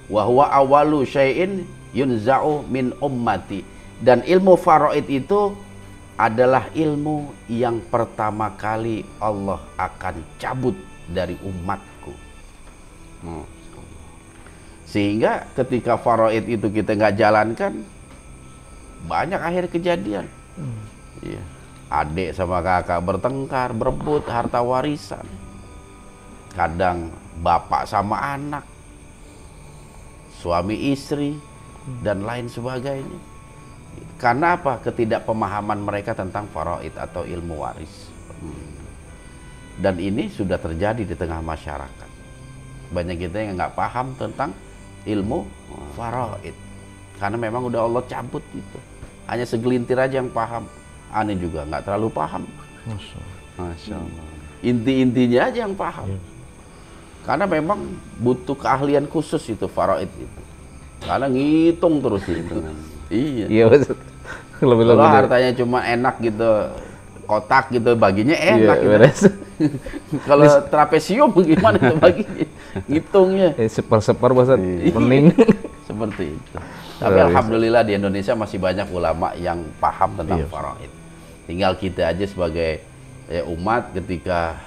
S2: Wa huwa awalu syai'in yunza'u min ummati, dan ilmu faraid itu adalah ilmu yang pertama kali Allah akan cabut dari umatku. Sehingga ketika faraid itu kita nggak jalankan, banyak akhir kejadian. Iya. Adik sama kakak bertengkar, berebut harta warisan. Kadang bapak sama anak, suami istri, dan lain sebagainya. Karena apa? Ketidakpemahaman mereka tentang faraid atau ilmu waris. Dan ini sudah terjadi di tengah masyarakat. Banyak kita yang nggak paham tentang ilmu faraid. Karena memang udah Allah cabut gitu. Hanya segelintir aja yang paham. Aneh juga nggak terlalu paham.
S7: Masya Allah.
S2: Inti-intinya aja yang paham. Karena memang butuh keahlian khusus itu faraid itu. Karena ngitung terus itu. Iya.
S6: Iya, Ustaz.
S2: Kalau hartanya cuma enak gitu, kotak gitu, baginya enak.
S6: Iya,
S2: gitu. Kalau trapesium gimana itu baginya? Ngitungnya.
S6: Separ-separ Ustaz. Mending.
S2: Seperti itu. Tapi alhamdulillah di Indonesia masih banyak ulama yang paham tentang faraid. Tinggal kita aja sebagai umat ketika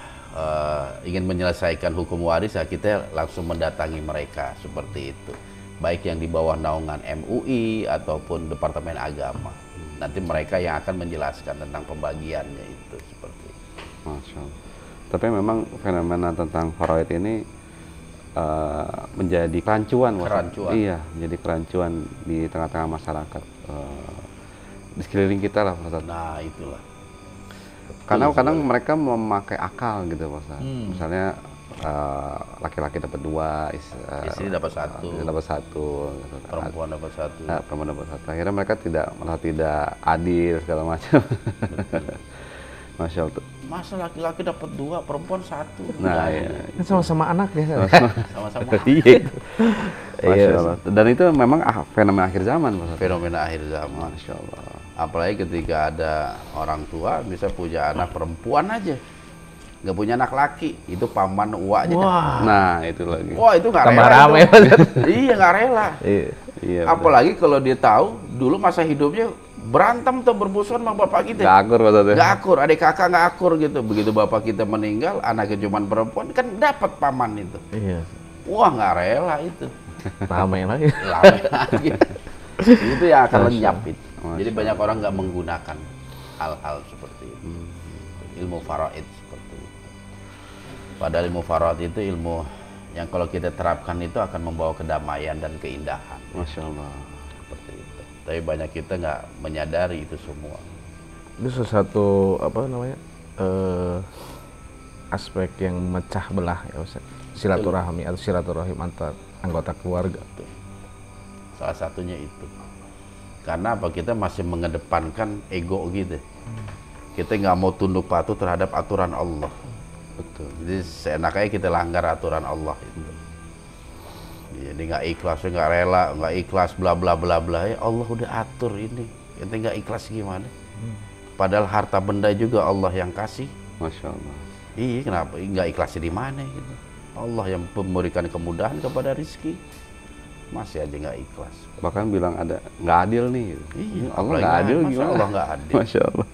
S2: ingin menyelesaikan hukum waris, ya kita langsung mendatangi mereka seperti itu. Baik yang di bawah naungan MUI ataupun Departemen Agama. Nanti mereka yang akan menjelaskan tentang pembagiannya itu seperti itu.
S7: Masya Allah. Tapi memang fenomena tentang faraid ini menjadi kerancuan. Iya, menjadi kerancuan di tengah-tengah masyarakat. Di sekeliling kita lah, Pak Ustadz.
S2: Nah, itulah.
S7: Karena kadang mereka memakai akal gitu, Pak Ustadz. Misalnya laki-laki dapat 2,
S2: istri dapat 1,
S7: gitu.
S2: perempuan dapat 1.
S7: Nah, perempuan dapat 1. Akhirnya mereka malah tidak adil segala macam. Masya Allah.
S2: Masa laki-laki dapat 2, perempuan 1.
S7: Nah, iya.
S6: Kan sama-sama anak ya.
S2: Sama-sama.
S7: Iya. Masya Allah. Dan itu memang fenomena akhir zaman, Pak Ustadz.
S2: Fenomena akhir zaman.
S7: Masya Allah.
S2: Apalagi ketika ada orang tua bisa punya anak perempuan aja, nggak punya anak laki, itu paman uaknya.
S6: Wah.
S7: Nah, itu lagi.
S2: Wah, itu nggak
S6: Tambah
S2: rela.
S6: rame.
S2: Iya, nggak rela.
S7: Iya.
S2: Apalagi kalau dia tahu dulu masa hidupnya berantem atau bermusuhan sama bapak kita.
S7: Nggak akur, Pak Ustadz.
S2: Nggak akur, adik kakak nggak akur gitu. Begitu bapak kita meninggal, anaknya cuma perempuan, kan dapat paman itu.
S6: Iya.
S2: Wah, nggak rela itu.
S6: Ramai lagi.
S2: Lama lagi. Itu yang akan lenyap itu. Jadi banyak orang nggak menggunakan hal-hal seperti itu. Ilmu faraid seperti itu. Padahal ilmu faraid itu ilmu yang kalau kita terapkan itu akan membawa kedamaian dan keindahan.
S7: Masya Allah.
S2: Seperti itu. Tapi banyak kita nggak menyadari itu semua.
S6: Itu sesuatu aspek yang memecah belah ya Ustaz. Silaturahmi atau silaturahim antar anggota keluarga.
S2: Salah satunya itu. Karena apa? Kita masih mengedepankan ego gitu. Kita nggak mau tunduk patuh terhadap aturan Allah. Betul. Jadi seenaknya kita langgar aturan Allah itu. Jadi nggak ikhlas, nggak rela, nggak ikhlas, bla bla bla bla. Ya Allah udah atur ini. Kita nggak ikhlas gimana? Padahal harta benda juga Allah yang kasih.
S7: Masya Allah.
S2: Iya, kenapa nggak ikhlasnya di mana gitu? Allah yang memberikan kemudahan kepada rizki, masih aja nggak ikhlas.
S7: Bahkan bilang ada nggak adil nih. Gitu.
S2: Iya,
S7: Allah nggak adil gimana?
S2: Allah nggak adil.
S7: Masya Allah.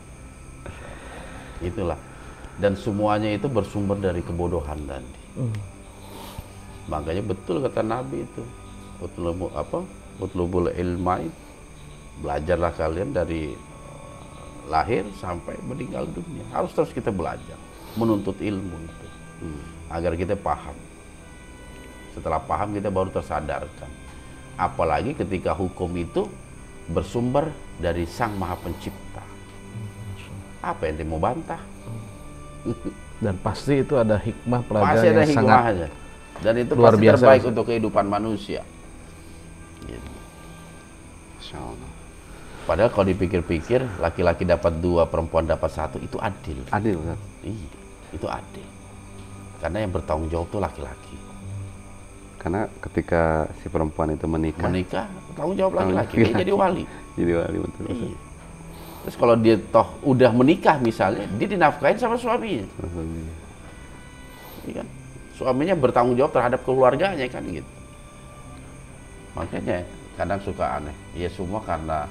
S2: Itulah. Dan semuanya itu bersumber dari kebodohan tadi. Makanya betul kata Nabi itu, utlubul ilma, belajarlah kalian dari lahir sampai meninggal dunia. Harus terus kita belajar, menuntut ilmu itu, agar kita paham. Setelah paham kita baru tersadarkan. Apalagi ketika hukum itu bersumber dari Sang Maha Pencipta. Apa yang dia mau bantah?
S6: Dan pasti itu ada hikmah
S2: Pasti
S6: pelajaran
S2: ada
S6: yang sangat
S2: hikmahnya. Dan itu
S6: luar
S2: pasti
S6: biasa,
S2: terbaik
S6: Ustaz.
S2: untuk kehidupan manusia. Gitu.
S7: Masya Allah.
S2: Padahal kalau dipikir-pikir, laki-laki dapat 2, perempuan dapat 1, itu adil.
S7: Adil, Ustaz.
S2: Iya, itu adil. Karena yang bertanggung jawab itu laki-laki.
S7: Karena ketika si perempuan itu menikah,
S2: tanggung jawab laki-laki, dia jadi wali.
S7: Jadi wali, betul.
S2: Iya. Terus kalau dia toh udah menikah misalnya, dia dinafkahin sama suaminya. ya kan? Suaminya bertanggung jawab terhadap keluarganya kan gitu. Makanya kadang suka aneh. Ya semua karena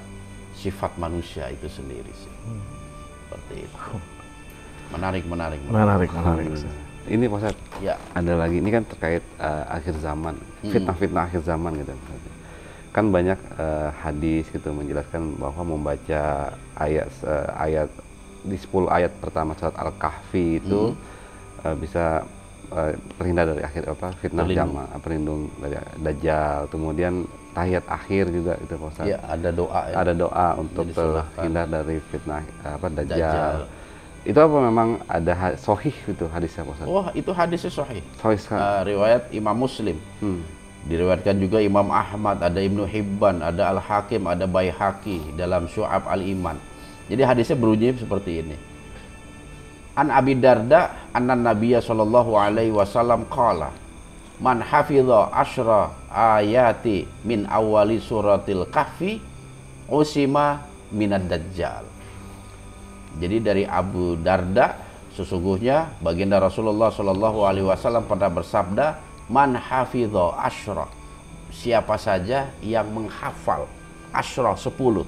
S2: sifat manusia itu sendiri sih. Seperti itu. Menarik.
S7: Ini Pak Ustadz,
S2: Ya.
S7: ada lagi, ini kan terkait akhir zaman, fitnah-fitnah akhir zaman gitu. Kan banyak hadis gitu menjelaskan bahwa membaca ayat di 10 ayat pertama surat Al-Kahfi itu bisa terhindar dari fitnah zaman, perlindung dari Dajjal. Kemudian tahiyat akhir juga itu Pak Ustadz.
S2: Ya, ada doa ya.
S7: Ada doa untuk
S2: disunahkan.
S7: terhindar dari fitnah Dajjal.
S2: Dajjal.
S7: Itu apa memang ada sahih itu hadisnya Pak Ustadz?
S2: Wah, itu hadisnya sahih.
S7: Sahih sekali.
S2: Riwayat Imam Muslim. Diriwayatkan juga Imam Ahmad, ada Ibnu Hibban, ada Al-Hakim, ada Baihaqi dalam Syu'ab Al-Iman. Jadi hadisnya berbunyi seperti ini. An Abi Darda anna Nabiyya sallallahu alaihi wasallam qala man hafidha asyra ayati min awali suratil kahfi usima minad dajjal. Jadi dari Abu Darda, sesungguhnya baginda Rasulullah sallallahu alaihi wasallam pernah bersabda, man hafidha asyra, siapa saja yang menghafal asyra 10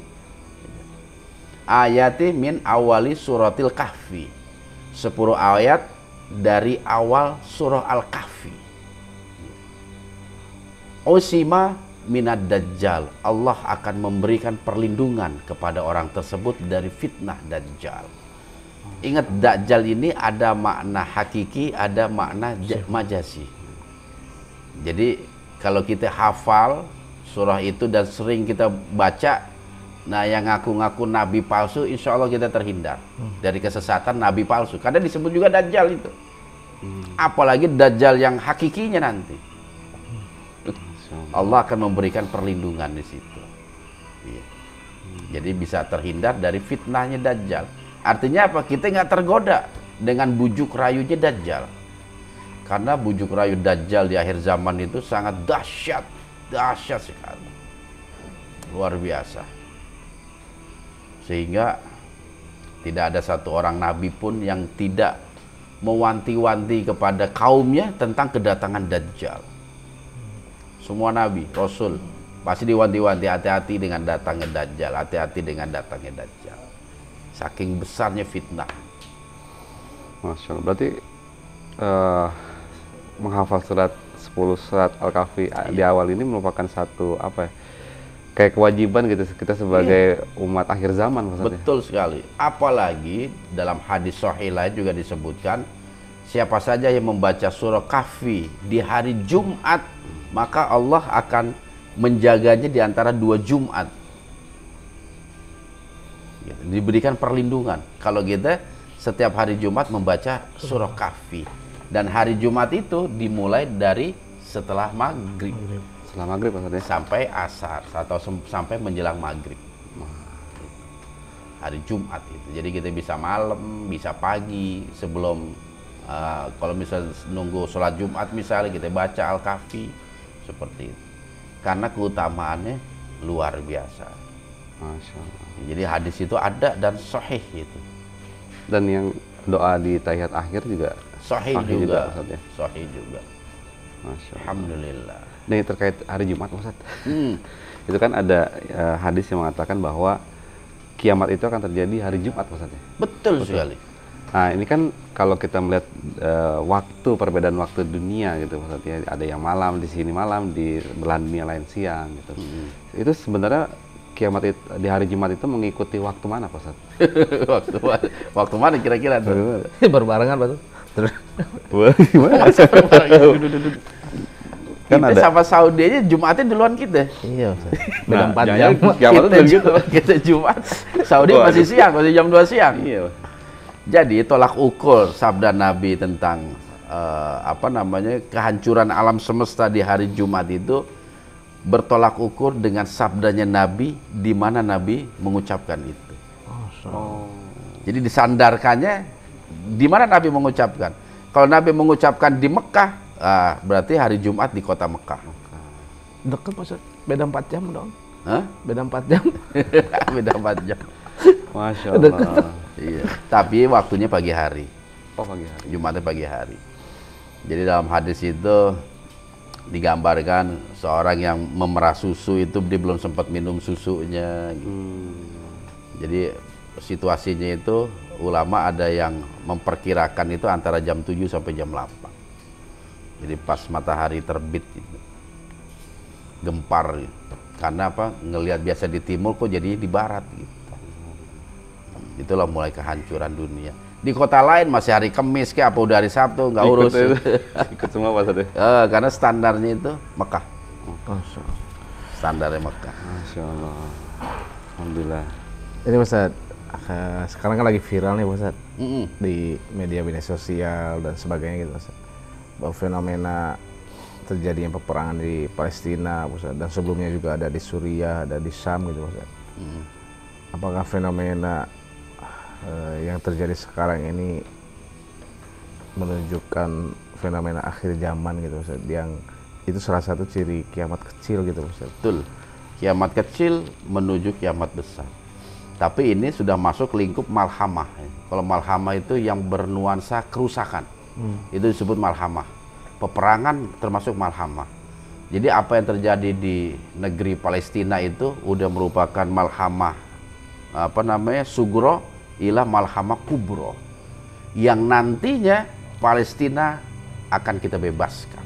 S2: ayati min awali suratil kahfi, 10 ayat dari awal surah Al-Kahfi. Usima minad dajjal, Allah akan memberikan perlindungan kepada orang tersebut dari fitnah dajjal. Ingat, dajjal ini ada makna hakiki, ada makna majasi. Jadi kalau kita hafal surah itu dan sering kita baca, nah yang ngaku-ngaku nabi palsu, insya Allah kita terhindar dari kesesatan nabi palsu. Karena disebut juga dajjal itu. Apalagi dajjal yang hakikinya nanti. Allah akan memberikan perlindungan di situ. Iya. Jadi bisa terhindar dari fitnahnya dajjal. Artinya apa? Kita nggak tergoda dengan bujuk rayunya dajjal. Karena bujuk rayu dajjal di akhir zaman itu sangat dahsyat sekali. Luar biasa. Sehingga tidak ada satu orang nabi pun yang tidak mewanti-wanti kepada kaumnya tentang kedatangan dajjal. Semua nabi, rasul pasti diwanti-wanti, hati-hati dengan datangnya dajjal, hati-hati dengan datangnya dajjal. Saking besarnya fitnah.
S7: Masya Allah. Berarti menghafal 10 surat Al-Kahfi di awal ini merupakan satu kayak kewajiban gitu kita sebagai umat akhir zaman maksudnya.
S2: Betul sekali. Apalagi dalam hadis sahih lain juga disebutkan, siapa saja yang membaca surah Kahfi di hari Jumat, maka Allah akan menjaganya di antara 2 Jumat. Diberikan perlindungan. Kalau kita setiap hari Jumat membaca surah Kahfi. Dan hari Jumat itu dimulai dari setelah maghrib.
S7: Setelah maghrib maksudnya?
S2: Sampai asar atau sampai menjelang maghrib. Hari Jumat itu. Jadi kita bisa malam, bisa pagi sebelum kalau misalnya nunggu sholat Jumat misalnya kita baca Al-Kahfi seperti itu. Karena keutamaannya luar biasa.
S7: Masya Allah.
S2: Jadi hadis itu ada dan sahih itu.
S7: Dan yang doa di tahiyat akhir juga
S2: sahih juga.
S7: Sahih
S2: juga.
S7: Masya Allah.
S2: Alhamdulillah.
S7: Dan yang terkait hari Jumat Ustaz. Itu kan ada hadis yang mengatakan bahwa kiamat itu akan terjadi hari Jumat Ustaz.
S2: Betul sekali.
S7: Nah ini kan kalau kita melihat perbedaan waktu dunia gitu Ustaz ya, ada yang malam di sini malam, di belahan dunia lain siang gitu. Itu sebenarnya kiamat itu, di hari Jumat itu mengikuti waktu mana Pak Ustaz?
S2: waktu mana kira-kira tuh?
S6: Berbarengan Pak tuh. Terus
S7: Gimana?
S2: Kan kita sama Saudi aja Jumatnya duluan kita.
S6: Iya, beda 4 jam.
S2: Kita Jumat, Saudi masih siang, masih jam 2 siang.
S7: Iya.
S2: Jadi tolak ukur sabda Nabi tentang kehancuran alam semesta di hari Jumat itu bertolak ukur dengan sabdanya Nabi di mana Nabi mengucapkan itu. Jadi disandarkannya di mana Nabi mengucapkan. Kalau Nabi mengucapkan di Mekah, berarti hari Jumat di kota Mekah.
S6: Dekat Pak, beda 4 jam dong.
S2: Hah?
S6: Beda 4 jam.
S2: Beda 4 jam.
S7: Masya Allah.
S2: Iya. Tapi waktunya pagi hari.
S7: Oh pagi hari.
S2: Jumatnya pagi hari. Jadi dalam hadis itu digambarkan seorang yang memerah susu itu dia belum sempat minum susunya. Gitu. Jadi situasinya itu ulama ada yang memperkirakan itu antara jam 7 sampai jam 8. Jadi pas matahari terbit gitu. Gempar gitu. Karena apa? Ngelihat biasa di timur kok jadi di barat gitu. Itulah mulai kehancuran dunia. Di kota lain masih hari Kamis kayak apa udah hari Sabtu nggak urus.
S7: Ikut semua Pak Ustadz.
S2: Karena standarnya itu Mekah. Standarnya Mekah.
S7: Masya Allah. Alhamdulillah.
S6: Ini Ustaz, sekarang kan lagi viral nih Ustaz di media sosial dan sebagainya gitu Ustaz. Bahwa fenomena terjadinya peperangan di Palestina Ustaz, dan sebelumnya juga ada di Suriah, ada di Syam gitu Ustaz. Apakah fenomena yang terjadi sekarang ini menunjukkan fenomena akhir zaman gitu Ustaz, yang itu salah satu ciri kiamat kecil gitu Ustaz?
S2: Betul. Kiamat kecil menuju kiamat besar. Tapi ini sudah masuk lingkup malhamah. Kalau malhamah itu yang bernuansa kerusakan. Itu disebut malhamah. Peperangan termasuk malhamah. Jadi apa yang terjadi di negeri Palestina itu udah merupakan malhamah sugro ila malhamah kubro. Yang nantinya Palestina akan kita bebaskan.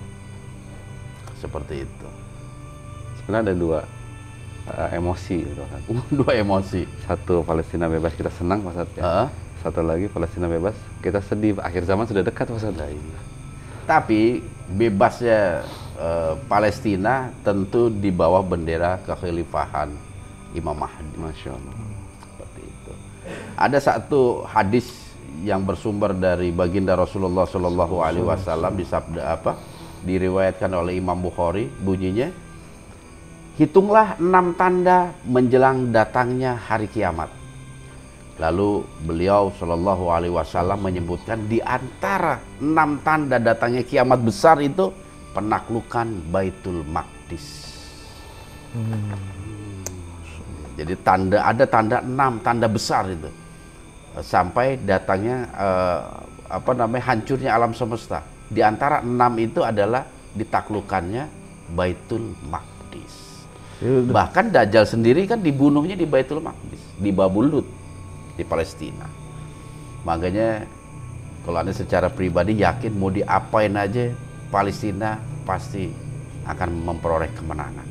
S2: Seperti itu.
S7: Sebenarnya ada dua emosi gitu kan.
S2: Dua emosi.
S7: Satu, Palestina bebas kita senang Pak Ustadz ya. Satu lagi, Palestina bebas kita sedih, akhir zaman sudah dekat Pak Ustadz.
S2: Tapi bebasnya Palestina tentu di bawah bendera kekhalifahan Imam Mahdi.
S7: Masya Allah.
S2: Seperti itu. Ada satu hadis yang bersumber dari baginda Rasulullah Shallallahu Alaihi Wasallam di sabda apa? Diriwayatkan oleh Imam Bukhari, bunyinya, hitunglah 6 tanda menjelang datangnya hari kiamat. Lalu beliau Shallallahu Alaihi Wasallam menyebutkan di antara 6 tanda datangnya kiamat besar itu penaklukan Baitul Maqdis. Jadi ada tanda 6 tanda besar itu sampai datangnya hancurnya alam semesta. Di antara 6 itu adalah ditaklukannya Baitul Maqdis. Bahkan Dajjal sendiri kan dibunuhnya di Baitul Maqdis, di Babulut, di Palestina. Makanya kalau Anda secara pribadi yakin mau diapain aja, Palestina pasti akan memperoleh kemenangan.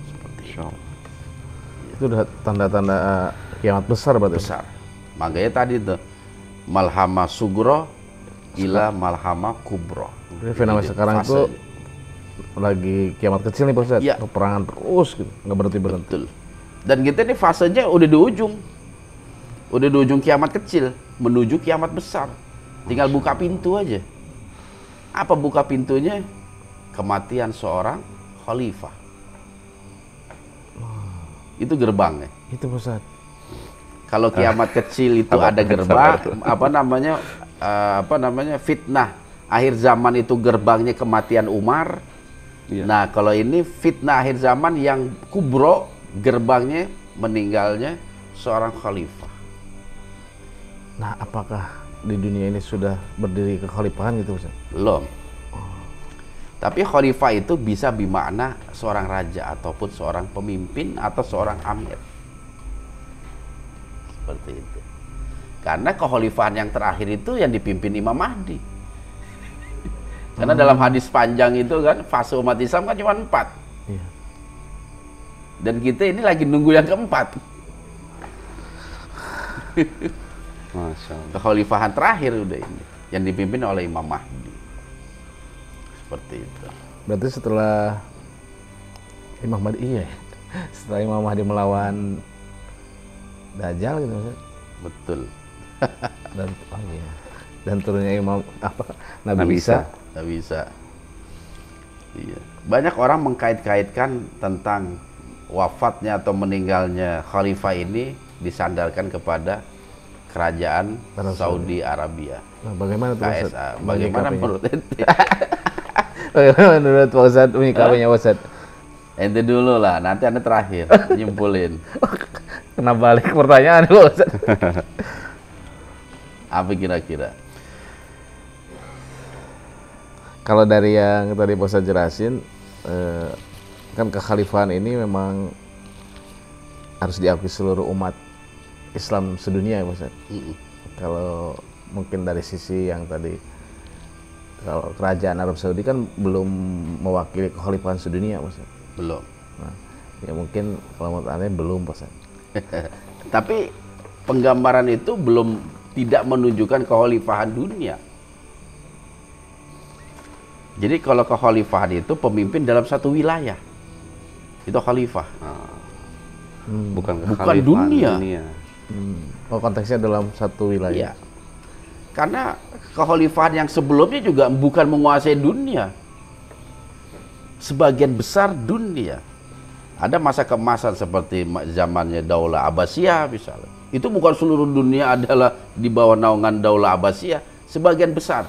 S2: Seperti itu.
S6: Itu udah tanda-tanda kiamat besar berarti.
S2: Besar. Makanya tadi itu malhamah sugro ila malhamah kubro.
S6: Fenomena sekarang itu lagi kiamat kecil nih Pak Ustadz. Ya. Peperangan terus gitu, nggak berhenti-berhenti.
S2: Betul. Dan kita ini fasenya udah di ujung. Udah di ujung kiamat kecil menuju kiamat besar. Tinggal buka pintu aja. Apa buka pintunya? Kematian seorang khalifah. Itu gerbangnya.
S6: Itu Pak Ustadz.
S2: Kalau kiamat kecil itu ada gerbang, fitnah akhir zaman itu gerbangnya kematian Umar. Iya. Nah, kalau ini fitnah akhir zaman yang kubro, gerbangnya meninggalnya seorang khalifah.
S6: Nah, apakah di dunia ini sudah berdiri kekhalifahan gitu Ustaz?
S2: Belum. Tapi khalifah itu bisa bermakna seorang raja ataupun seorang pemimpin atau seorang amir. Seperti itu. Karena kekhalifahan yang terakhir itu yang dipimpin Imam Mahdi. Karena dalam hadis panjang itu kan fase umat Islam kan cuma 4. Iya. Dan kita ini lagi nunggu yang keempat.
S7: Masya Allah.
S2: Kekhalifahan terakhir udah ini yang dipimpin oleh Imam Mahdi. Seperti itu.
S6: Berarti setelah Imam Mahdi setelah Imam Mahdi melawan Dajjal gitu Ustaz.
S2: Betul.
S6: Dan turunnya Imam Nabi Isa.
S2: Nabi Isa. Iya. Banyak orang mengkait-kaitkan tentang wafatnya atau meninggalnya khalifah ini disandarkan kepada kerajaan Saudi Arabia.
S6: Nah, bagaimana tuh
S2: KSA? Bagaimana menurut ente?
S6: Bagaimana menurut Pak Ustadz menyikapinya Pak Ustadz?
S2: Ente dulu lah, nanti Anda terakhir nyimpulin.
S6: Kena balik pertanyaan Pak Ustadz.
S2: Apa kira-kira?
S6: Kalau dari yang tadi Pak Ustadz jelasin, kan kekhalifahan ini memang harus diakui seluruh umat Islam sedunia ya Pak Ustadz. Kalau mungkin dari sisi yang tadi, kalau kerajaan Arab Saudi kan belum mewakili kekhalifahan sedunia Pak Ustadz.
S2: Belum.
S6: Nah, ya mungkin kalau menurut Anda belum Pak Ustadz.
S2: Tapi penggambaran itu belum tidak menunjukkan kekhalifahan dunia. Jadi kalau kekhalifahan itu pemimpin dalam satu wilayah, itu khalifah.
S7: Bukan
S2: dunia.
S6: Oh, konteksnya dalam satu wilayah.
S2: Iya. Karena kekhalifahan yang sebelumnya juga bukan menguasai dunia. Sebagian besar dunia. Ada masa keemasan seperti zamannya Daulah Abbasiyah misalnya. Itu bukan seluruh dunia adalah di bawah naungan Daulah Abbasiyah, sebagian besar.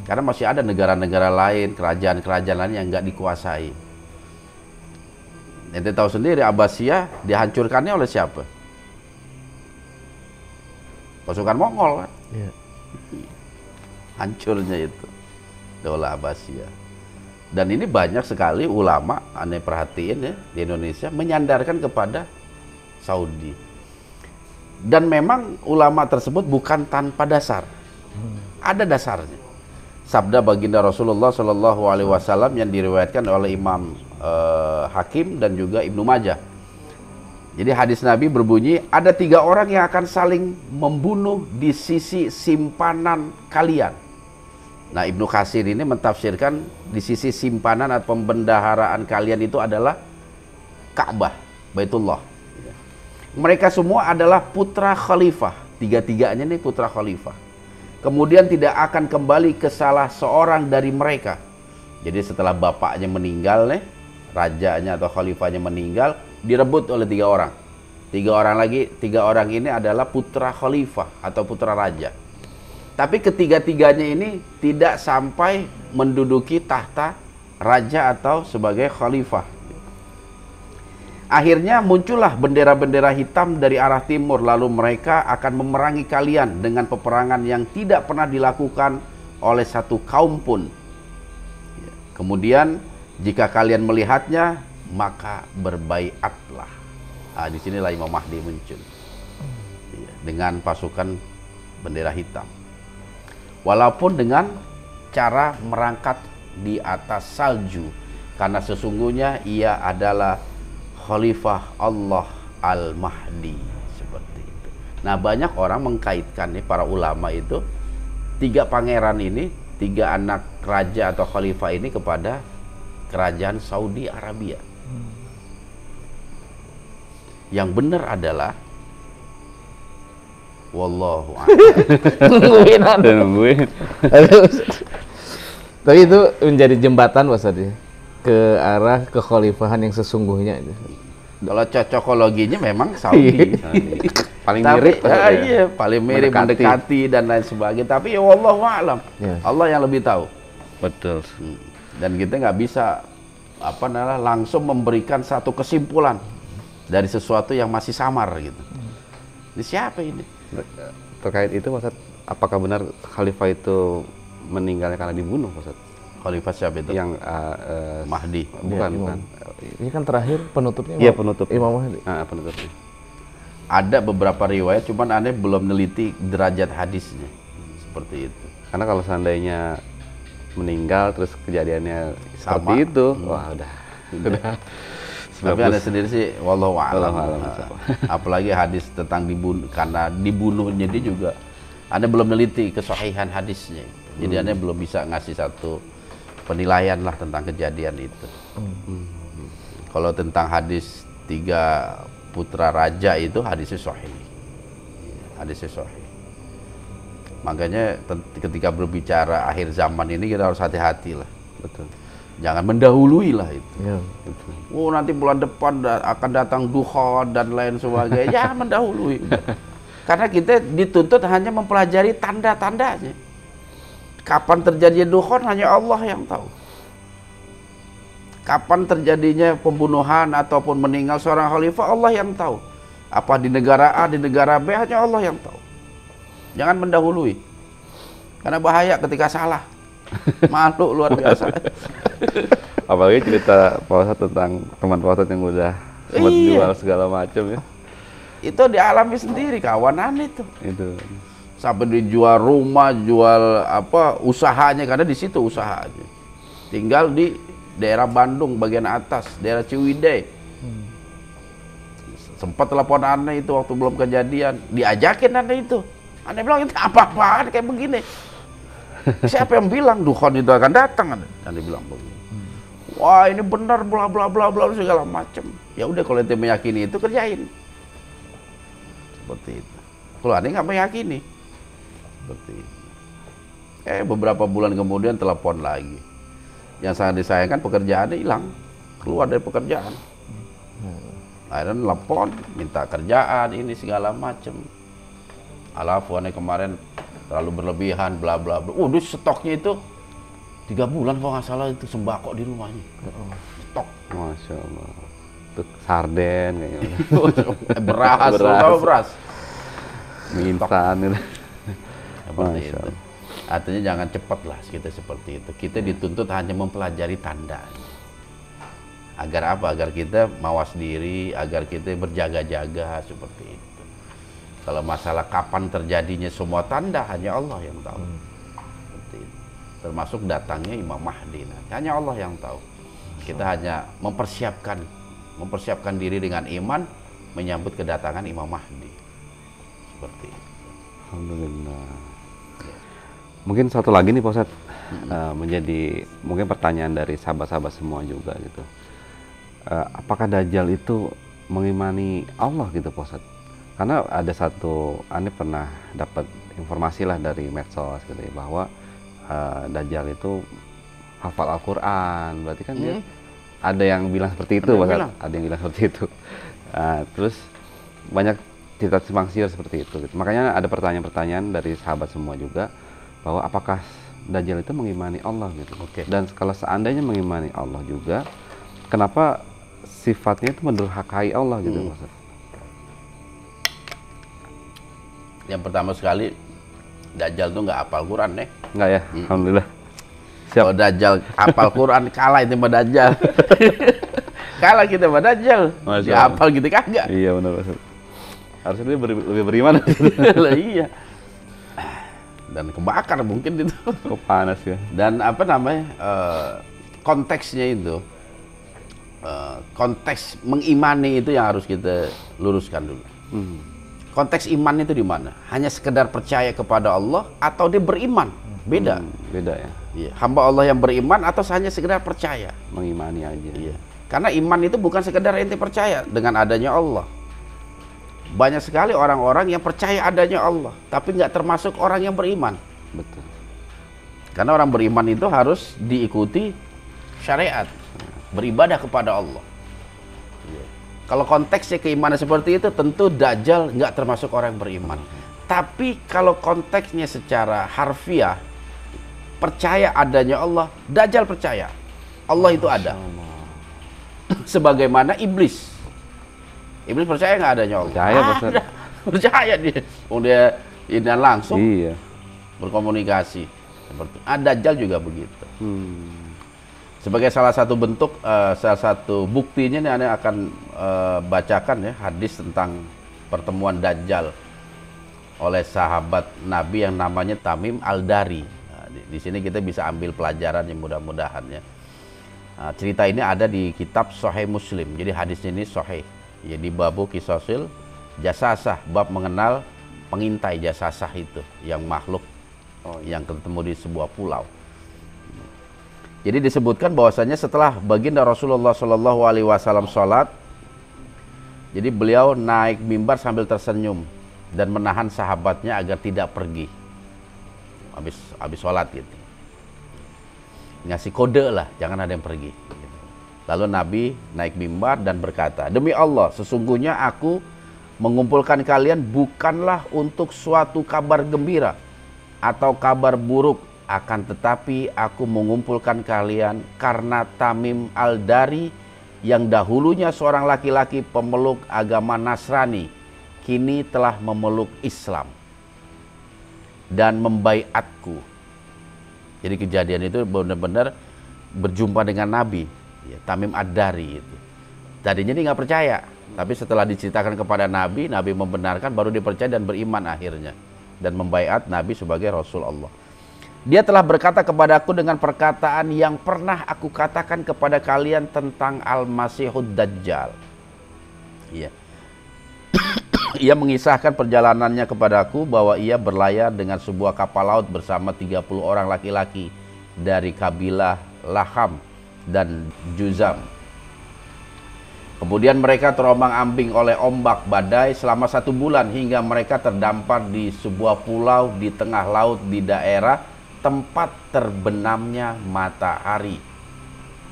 S2: Karena masih ada negara-negara lain, kerajaan-kerajaan lain yang nggak dikuasai. Ente tahu sendiri Abbasiyah dihancurkannya oleh siapa? Pasukan Mongol kan?
S6: Iya.
S2: Hancurnya itu Daulah Abbasiyah. Dan ini banyak sekali ulama, aneh perhatiin ya, di Indonesia menyandarkan kepada Saudi. Dan memang ulama tersebut bukan tanpa dasar. Ada dasarnya. Sabda baginda Rasulullah Shallallahu Alaihi Wasallam yang diriwayatkan oleh Imam Hakim dan juga Ibnu Majah. Jadi hadis Nabi berbunyi, ada 3 orang yang akan saling membunuh di sisi simpanan kalian. Nah, Ibnu Katsir ini mentafsirkan di sisi simpanan atau pembendaharaan kalian itu adalah Ka'bah, Baitullah. Mereka semua adalah putra khalifah. 3-tiganya ini putra khalifah. Kemudian tidak akan kembali ke salah seorang dari mereka. Jadi setelah bapaknya meninggal nih, rajanya atau khalifahnya meninggal, direbut oleh 3 orang. 3 orang lagi, 3 orang ini adalah putra khalifah atau putra raja. Tapi ketiga-tiganya ini tidak sampai menduduki tahta raja atau sebagai khalifah. Akhirnya muncullah bendera-bendera hitam dari arah timur, lalu mereka akan memerangi kalian dengan peperangan yang tidak pernah dilakukan oleh satu kaum pun. Kemudian jika kalian melihatnya, maka berbaiatlah. Nah, disinilah Imam Mahdi muncul dengan pasukan bendera hitam. Walaupun dengan cara merangkat di atas salju, karena sesungguhnya ia adalah Khalifah Allah Al-Mahdi, seperti itu. Nah, banyak orang mengkaitkan nih, para ulama itu, 3 pangeran ini, 3 anak raja atau khalifah ini kepada kerajaan Saudi Arabia. Yang benar adalah wallahu a'lam.
S6: Nungguin. Tapi itu menjadi jembatan Pak Ustadz ke arah kekhalifahan yang sesungguhnya itu.
S2: Kalau cocokologinya memang Saudi.
S7: Paling mirip.
S2: Iya, paling mirip, mendekati dan lain sebagainya. Tapi ya wallahu a'lam. Ya. Allah yang lebih tahu.
S7: Betul.
S2: Dan kita nggak bisa langsung memberikan satu kesimpulan dari sesuatu yang masih samar gitu. Ini siapa ini?
S7: Terkait itu Ustaz, apakah benar khalifah itu meninggalnya karena dibunuh Ustaz?
S2: Khalifah siapa itu?
S7: Yang
S2: Mahdi.
S7: Bukan, bukan.
S6: Ini kan terakhir penutupnya.
S7: Iya, penutup.
S6: Imam Mahdi.
S7: Penutupnya.
S2: Ada beberapa riwayat, cuman aneh belum neliti derajat hadisnya. Seperti itu.
S7: Karena kalau seandainya meninggal terus kejadiannya seperti itu, wah udah.
S2: Tapi aneh sendiri sih, wallahu a'lam. Apalagi hadis tentang dibunuh, karena dibunuhnya dia juga, aneh belum neliti kesahihan hadisnya. Jadi aneh belum bisa ngasih satu penilaian lah tentang kejadian itu. Kalau tentang hadis 3 putra raja itu hadisnya sahih. Hadisnya sahih. Makanya ketika berbicara akhir zaman ini kita harus hati-hati lah.
S7: Betul.
S2: Jangan mendahului lah itu.
S6: Ya.
S2: Oh, nanti bulan depan akan datang dukhon dan lain sebagainya. Jangan mendahului. Karena kita dituntut hanya mempelajari tanda-tandanya. Kapan terjadinya dukhon hanya Allah yang tahu. Kapan terjadinya pembunuhan ataupun meninggal seorang khalifah, Allah yang tahu. Apa di negara A, di negara B, hanya Allah yang tahu. Jangan mendahului. Karena bahaya ketika salah. Malu luar biasa.
S7: Apalagi cerita Pak Ustadz tentang teman Pak Ustadz yang udah sempat
S2: Iya.
S7: jual segala macam ya.
S2: Itu dialami sendiri kawanan itu.
S7: Itu.
S2: Sampai dijual rumah, jual apa usahanya, karena di situ usahanya. Tinggal di daerah Bandung bagian atas, daerah Ciwidey. Sempat telepon aneh itu waktu belum kejadian, diajakin aneh itu. Aneh bilang itu apa-apaan kayak begini. Siapa yang bilang dukun itu akan datang? Aneh bilang begini. Wah ini benar bla bla bla bla segala macam. Ya udah kalau ente meyakini itu kerjain. Seperti itu. Kalau aneh nggak meyakini. Seperti itu. Beberapa bulan kemudian telepon lagi. Yang sangat disayangkan pekerjaannya hilang, keluar dari pekerjaan. Akhirnya telepon, minta kerjaan ini segala macam. Alafuannya kemarin terlalu berlebihan, bla bla bla. Udah stoknya itu 3 bulan kalau nggak salah itu sembako di rumahnya. Stok.
S7: Masya Allah. Itu sarden kayaknya.
S2: Beras, beras.
S7: Mie instan itu.
S2: Seperti
S7: Masya
S2: itu.
S7: Allah.
S2: Artinya jangan cepat lah kita seperti itu. Kita dituntut hanya mempelajari tanda. Agar apa? Agar kita mawas diri, agar kita berjaga-jaga seperti itu. Kalau masalah kapan terjadinya semua tanda, hanya Allah yang tahu. Seperti itu. Termasuk datangnya Imam Mahdi. Hanya Allah yang tahu. Kita hanya mempersiapkan diri dengan iman, menyambut kedatangan Imam Mahdi. Seperti itu.
S7: Alhamdulillah. Mungkin satu lagi nih Pak Ustadz, menjadi mungkin pertanyaan dari sahabat-sahabat semua juga gitu. Apakah Dajjal itu mengimani Allah gitu Pak Ustadz? Karena ada satu, aneh pernah dapat informasi lah dari medsos gitu ya, bahwa Dajjal itu hafal Al-Quran. Berarti kan dia ada yang bilang seperti itu Pak Ustadz. Ada yang bilang seperti itu. Terus banyak cerita simpang siur seperti itu gitu. Makanya ada pertanyaan-pertanyaan dari sahabat semua juga, bahwa apakah Dajjal itu mengimani Allah gitu. Dan kalau seandainya mengimani Allah juga, kenapa sifatnya itu mendurhakai Allah gitu Maksud?
S2: Yang pertama sekali, Dajjal tuh nggak hafal Quran nih.
S7: Nggak ya? Alhamdulillah. Siap.
S2: Kalau Dajjal hafal Quran, kalah itu sama Dajjal. Kalah kita sama Dajjal. Dia hafal gitu kagak.
S7: Iya benar Maksud. Harusnya dia lebih beriman.
S2: Lah iya. Dan kebakar mungkin itu.
S7: Kok panas ya?
S2: Dan apa namanya, konteksnya itu, konteks mengimani itu yang harus kita luruskan dulu. Konteks iman itu di mana? Hanya sekedar percaya kepada Allah atau dia beriman? Beda.
S7: Beda ya?
S2: Iya. Hamba Allah yang beriman atau hanya sekedar percaya?
S7: Mengimani aja.
S2: Iya. Karena iman itu bukan sekedar ente percaya dengan adanya Allah. Banyak sekali orang-orang yang percaya adanya Allah, tapi nggak termasuk orang yang beriman.
S7: Betul.
S2: Karena orang beriman itu harus diikuti syariat, beribadah kepada Allah. Kalau konteksnya keimanan seperti itu, tentu Dajjal nggak termasuk orang yang beriman. Tapi kalau konteksnya secara harfiah, percaya adanya Allah, Dajjal percaya Allah itu ada. Sebagaimana iblis. Iblis percaya nggak adanya Allah?
S7: Percaya,
S2: ada. Percaya dia. Dia ini langsung
S7: Iya.
S2: berkomunikasi. Seperti Dajjal juga begitu. Sebagai salah satu bentuk, salah satu buktinya nih, Anda akan bacakan ya hadis tentang pertemuan Dajjal oleh sahabat Nabi yang namanya Tamim Al-Dari. Nah, di sini kita bisa ambil pelajaran yang mudah-mudahan ya. Nah, cerita ini ada di kitab Sahih Muslim. Jadi hadisnya ini sahih. Jadi babu kisosil jasasah, bab mengenal pengintai jasasah itu, yang makhluk yang ketemu di sebuah pulau. Jadi disebutkan bahwasanya setelah baginda Rasulullah SAW sholat, jadi beliau naik mimbar sambil tersenyum dan menahan sahabatnya agar tidak pergi. Habis sholat gitu, ngasih kode lah, jangan ada yang pergi. Lalu Nabi naik mimbar dan berkata, demi Allah, sesungguhnya aku mengumpulkan kalian bukanlah untuk suatu kabar gembira atau kabar buruk, akan tetapi aku mengumpulkan kalian karena Tamim Al-Dari yang dahulunya seorang laki-laki pemeluk agama Nasrani, kini telah memeluk Islam dan membaiatku. Jadi kejadian itu benar-benar berjumpa dengan Nabi, ya, Tamim Ad-Dari itu. Tadinya dia nggak percaya, tapi setelah diceritakan kepada Nabi, Nabi membenarkan, baru dia percaya dan beriman akhirnya. Dan membaiat Nabi sebagai Rasul Allah. Dia telah berkata kepadaku dengan perkataan yang pernah aku katakan kepada kalian tentang Al-Masihud Dajjal. Iya. Ia mengisahkan perjalanannya kepadaku bahwa ia berlayar dengan sebuah kapal laut bersama 30 orang laki-laki dari kabilah Laham dan Juzam. Kemudian mereka terombang-ambing oleh ombak badai selama 1 bulan hingga mereka terdampar di sebuah pulau di tengah laut di daerah tempat terbenamnya matahari.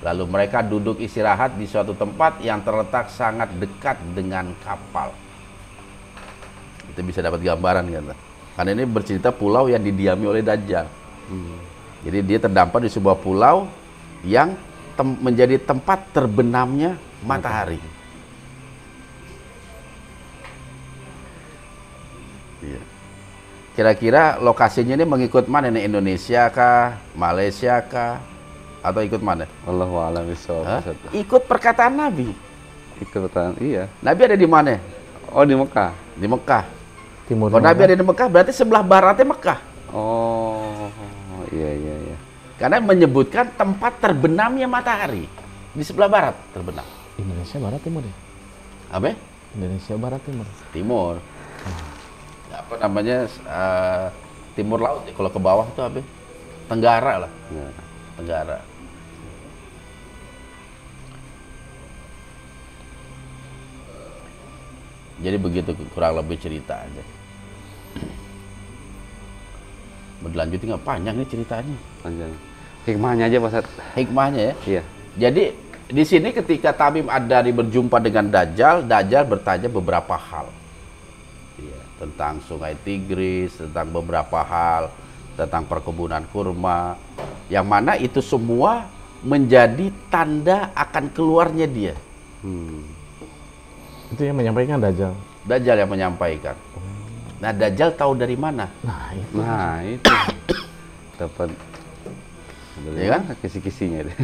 S2: Lalu mereka duduk istirahat di suatu tempat yang terletak sangat dekat dengan kapal. Kita bisa dapat gambaran kan? Karena ini bercerita pulau yang didiami oleh Dajjal. Jadi dia terdampar di sebuah pulau yang menjadi tempat terbenamnya matahari. Iya. Kira-kira lokasinya ini mengikut mana nih? Indonesia kah? Malaysia kah? Atau ikut mana?
S7: Wallahu a'lam bishawab.
S2: Ikut perkataan Nabi.
S7: Ikut perkataan, iya.
S2: Nabi ada di mana?
S7: Oh, di Mekah.
S2: Di Mekah.
S6: Timur.
S2: Kalau Nabi ada di Mekah berarti sebelah baratnya Mekah.
S7: Oh, iya.
S2: Karena menyebutkan tempat terbenamnya matahari. Di sebelah barat terbenam.
S6: Indonesia barat timur ya?
S2: Apa?
S6: Indonesia barat timur.
S2: Timur. Apa namanya? Timur laut. Kalau ke bawah itu apa? Tenggara lah.
S7: Ya.
S2: Tenggara. Jadi begitu kurang lebih ceritanya. Berlanjutin nggak panjang nih ceritanya.
S7: Panjang. Hikmahnya aja Pak Ustadz.
S2: Hikmahnya ya.
S7: Iya.
S2: Jadi di sini ketika Tamim Ad-Dari berjumpa dengan Dajjal, Dajjal bertanya beberapa hal. Ya, tentang Sungai Tigris, tentang beberapa hal, tentang perkebunan kurma, yang mana itu semua menjadi tanda akan keluarnya dia.
S6: Itu yang menyampaikan Dajjal.
S2: Dajjal yang menyampaikan. Nah, Dajjal tahu dari mana?
S7: Nah, itu. Dapat
S2: Ya kan?
S7: kisi-kisinya deh.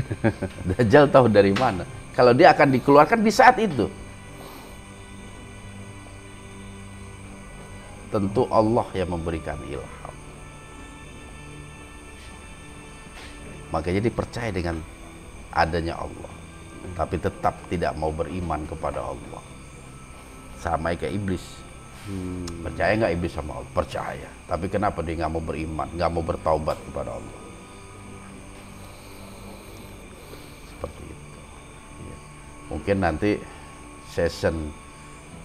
S2: Dajjal tahu dari mana? Kalau dia akan dikeluarkan di saat itu. Tentu Allah yang memberikan ilham. Makanya dipercaya dengan adanya Allah. Tapi tetap tidak mau beriman kepada Allah. Sama kayak iblis. Percaya nggak iblis sama Allah? Percaya. Tapi kenapa dia nggak mau beriman, nggak mau bertaubat kepada Allah? Seperti itu. Ya. Mungkin nanti session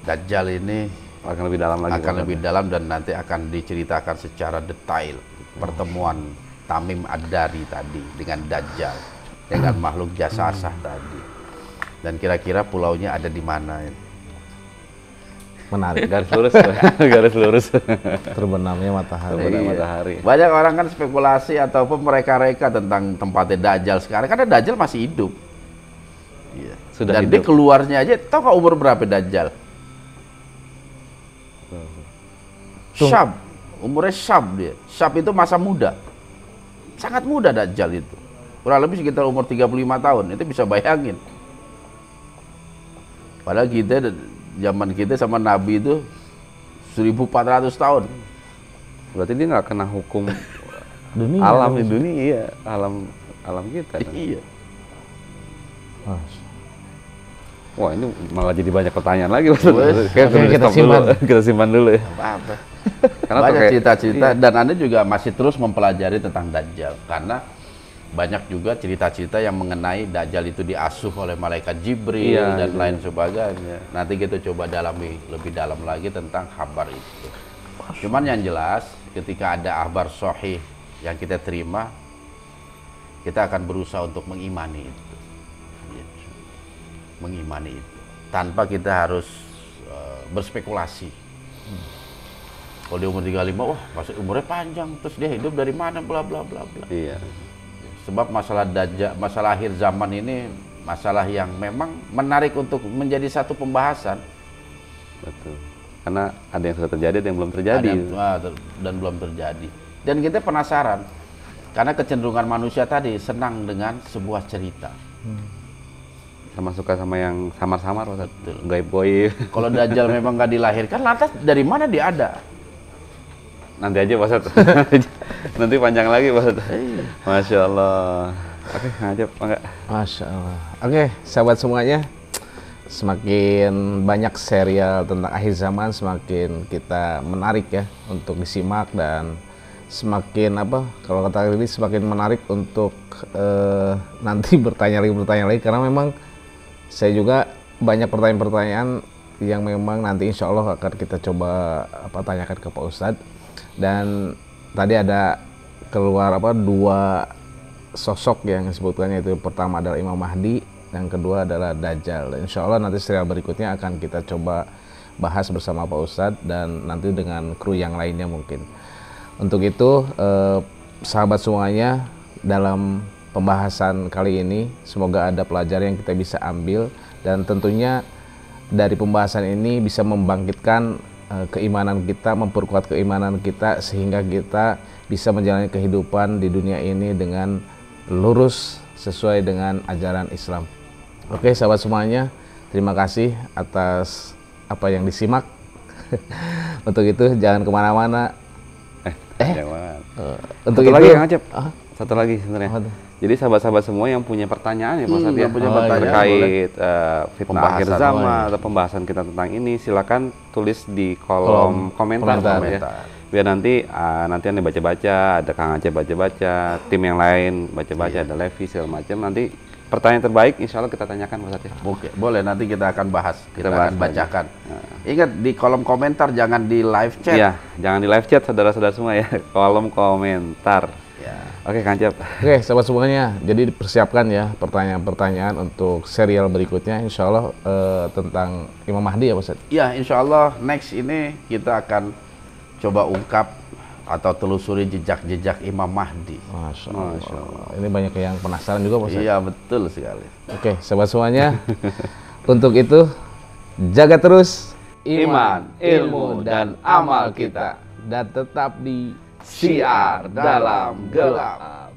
S2: Dajjal ini
S7: Akan lebih dalam lagi.
S2: akan lebih dalam dan nanti akan diceritakan secara detail pertemuan Tamim Ad-Dari tadi dengan Dajjal, dengan makhluk jasasah tadi. Dan kira-kira pulaunya ada di mana ini?
S6: Menarik.
S7: Garis lurus. Garis lurus.
S6: Terbenamnya matahari.
S7: Terbenam
S2: Iya.
S7: matahari.
S2: Banyak orang kan spekulasi ataupun mereka-reka tentang tempatnya Dajjal sekarang. Karena Dajjal masih hidup. Iya.
S7: Sudah
S2: Dan dia
S7: hidup.
S2: keluarnya aja, tahu nggak umur berapa Dajjal? Syab, umurnya syab dia. Syab itu masa muda. Sangat muda Dajjal itu. Kurang lebih sekitar umur 35 tahun. Itu bisa bayangin. Padahal kita, zaman kita sama Nabi itu 1400 tahun.
S7: Berarti dia nggak kena hukum
S6: Dunia.
S7: alam di dunia, iya. Alam kita. Kan?
S2: Iya.
S7: Wah, ini malah jadi banyak pertanyaan lagi. Mas.
S2: Wes.
S7: Kayak
S6: Oke, kita
S7: stop
S6: simpan.
S7: dulu. Kita simpan dulu ya.
S2: Apa-apa.
S7: Karena
S2: Banyak
S7: pakai-
S2: cerita-cerita
S7: iya.
S2: dan Anda juga masih terus mempelajari tentang Dajjal karena banyak juga cerita-cerita yang mengenai Dajjal itu diasuh oleh malaikat Jibril
S7: Iya,
S2: dan
S7: iya.
S2: lain sebagainya. Nanti kita coba dalami lebih dalam lagi tentang kabar itu. Cuman yang jelas ketika ada kabar sahih yang kita terima, kita akan berusaha untuk mengimani itu. Ya. Mengimani itu tanpa kita harus berspekulasi. Kalau dia umur 35, wah maksud umurnya panjang, terus dia hidup dari mana, bla bla bla bla.
S7: Iya.
S2: Sebab masalah Dajjal, masalah akhir zaman ini masalah yang memang menarik untuk menjadi satu pembahasan.
S7: Betul. Karena ada yang sudah terjadi, ada yang belum terjadi.
S2: Dan belum terjadi. Dan kita penasaran, Karena kecenderungan manusia tadi senang dengan sebuah cerita.
S7: Sama suka sama yang samar-samar, Ustaz. Gaib-gaib.
S2: Kalau Dajjal memang nggak dilahirkan, lantas dari mana dia ada?
S7: Nanti aja, Pak Ustaz. Nanti panjang lagi, Pak Ustaz. Masya Allah. Oke, ngajak, enggak?
S6: Masya Allah. Oke, sahabat semuanya, semakin banyak serial tentang akhir zaman, semakin kita menarik ya untuk disimak, dan semakin apa, kalau kata ini semakin menarik untuk nanti bertanya lagi karena memang saya juga banyak pertanyaan-pertanyaan yang memang nanti insya Allah akan kita coba tanyakan ke Pak Ustadz. Dan tadi ada keluar dua sosok yang disebutkannya, itu pertama adalah Imam Mahdi, yang kedua adalah Dajjal. Insya Allah nanti serial berikutnya akan kita coba bahas bersama Pak Ustadz dan nanti dengan kru yang lainnya mungkin. Untuk itu sahabat semuanya, dalam pembahasan kali ini semoga ada pelajaran yang kita bisa ambil, dan tentunya dari pembahasan ini bisa membangkitkan keimanan kita, memperkuat keimanan kita sehingga kita bisa menjalani kehidupan di dunia ini dengan lurus sesuai dengan ajaran Islam. Oke sahabat semuanya, terima kasih atas apa yang disimak. Untuk itu jangan kemana-mana.
S7: Untuk satu lagi yang ngajak. Satu lagi sebenarnya. Jadi sahabat-sahabat semua yang punya pertanyaan ya Pak Ustadz, yang punya pertanyaan terkait fitnah akhir zaman atau pembahasan kita tentang ini, silakan tulis di kolom komentar. Ya. Biar nanti Anda baca-baca, ada Kang Acep baca-baca, tim yang lain baca-baca, ada Levi segala macam. Nanti pertanyaan terbaik insya Allah kita tanyakan Pak Ustadz ya.
S2: Oke, boleh, nanti kita akan bahas, kita akan bacakan. Ingat di kolom komentar, jangan di live chat.
S7: Iya, jangan di live chat saudara-saudara semua ya, kolom komentar. Ya. Oke, Kang Acep.
S6: Oke, sahabat semuanya. Jadi dipersiapkan ya pertanyaan-pertanyaan untuk serial berikutnya, insya Allah tentang Imam Mahdi ya Pak Ustadz?
S2: Ya, insya Allah next ini kita akan coba ungkap atau telusuri jejak-jejak Imam Mahdi.
S6: Masya Allah. Ini banyak yang penasaran juga Pak Ustadz?
S2: Iya, betul sekali.
S6: Oke, sahabat semuanya. Untuk itu, jaga terus iman, ilmu, dan amal kita. Dan tetap di Syiar Dalam Gelap.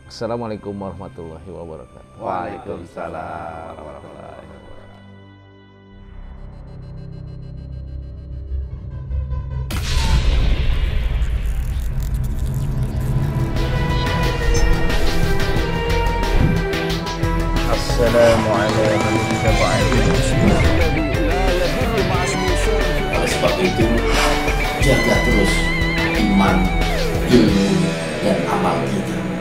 S6: Assalamualaikum warahmatullahi wabarakatuh.
S2: Waalaikumsalam warahmatullahi wabarakatuh. Assalamualaikum warahmatullahi wabarakatuh. Oleh sebab itu, jaga terus iman, ilmu, dan amal kita.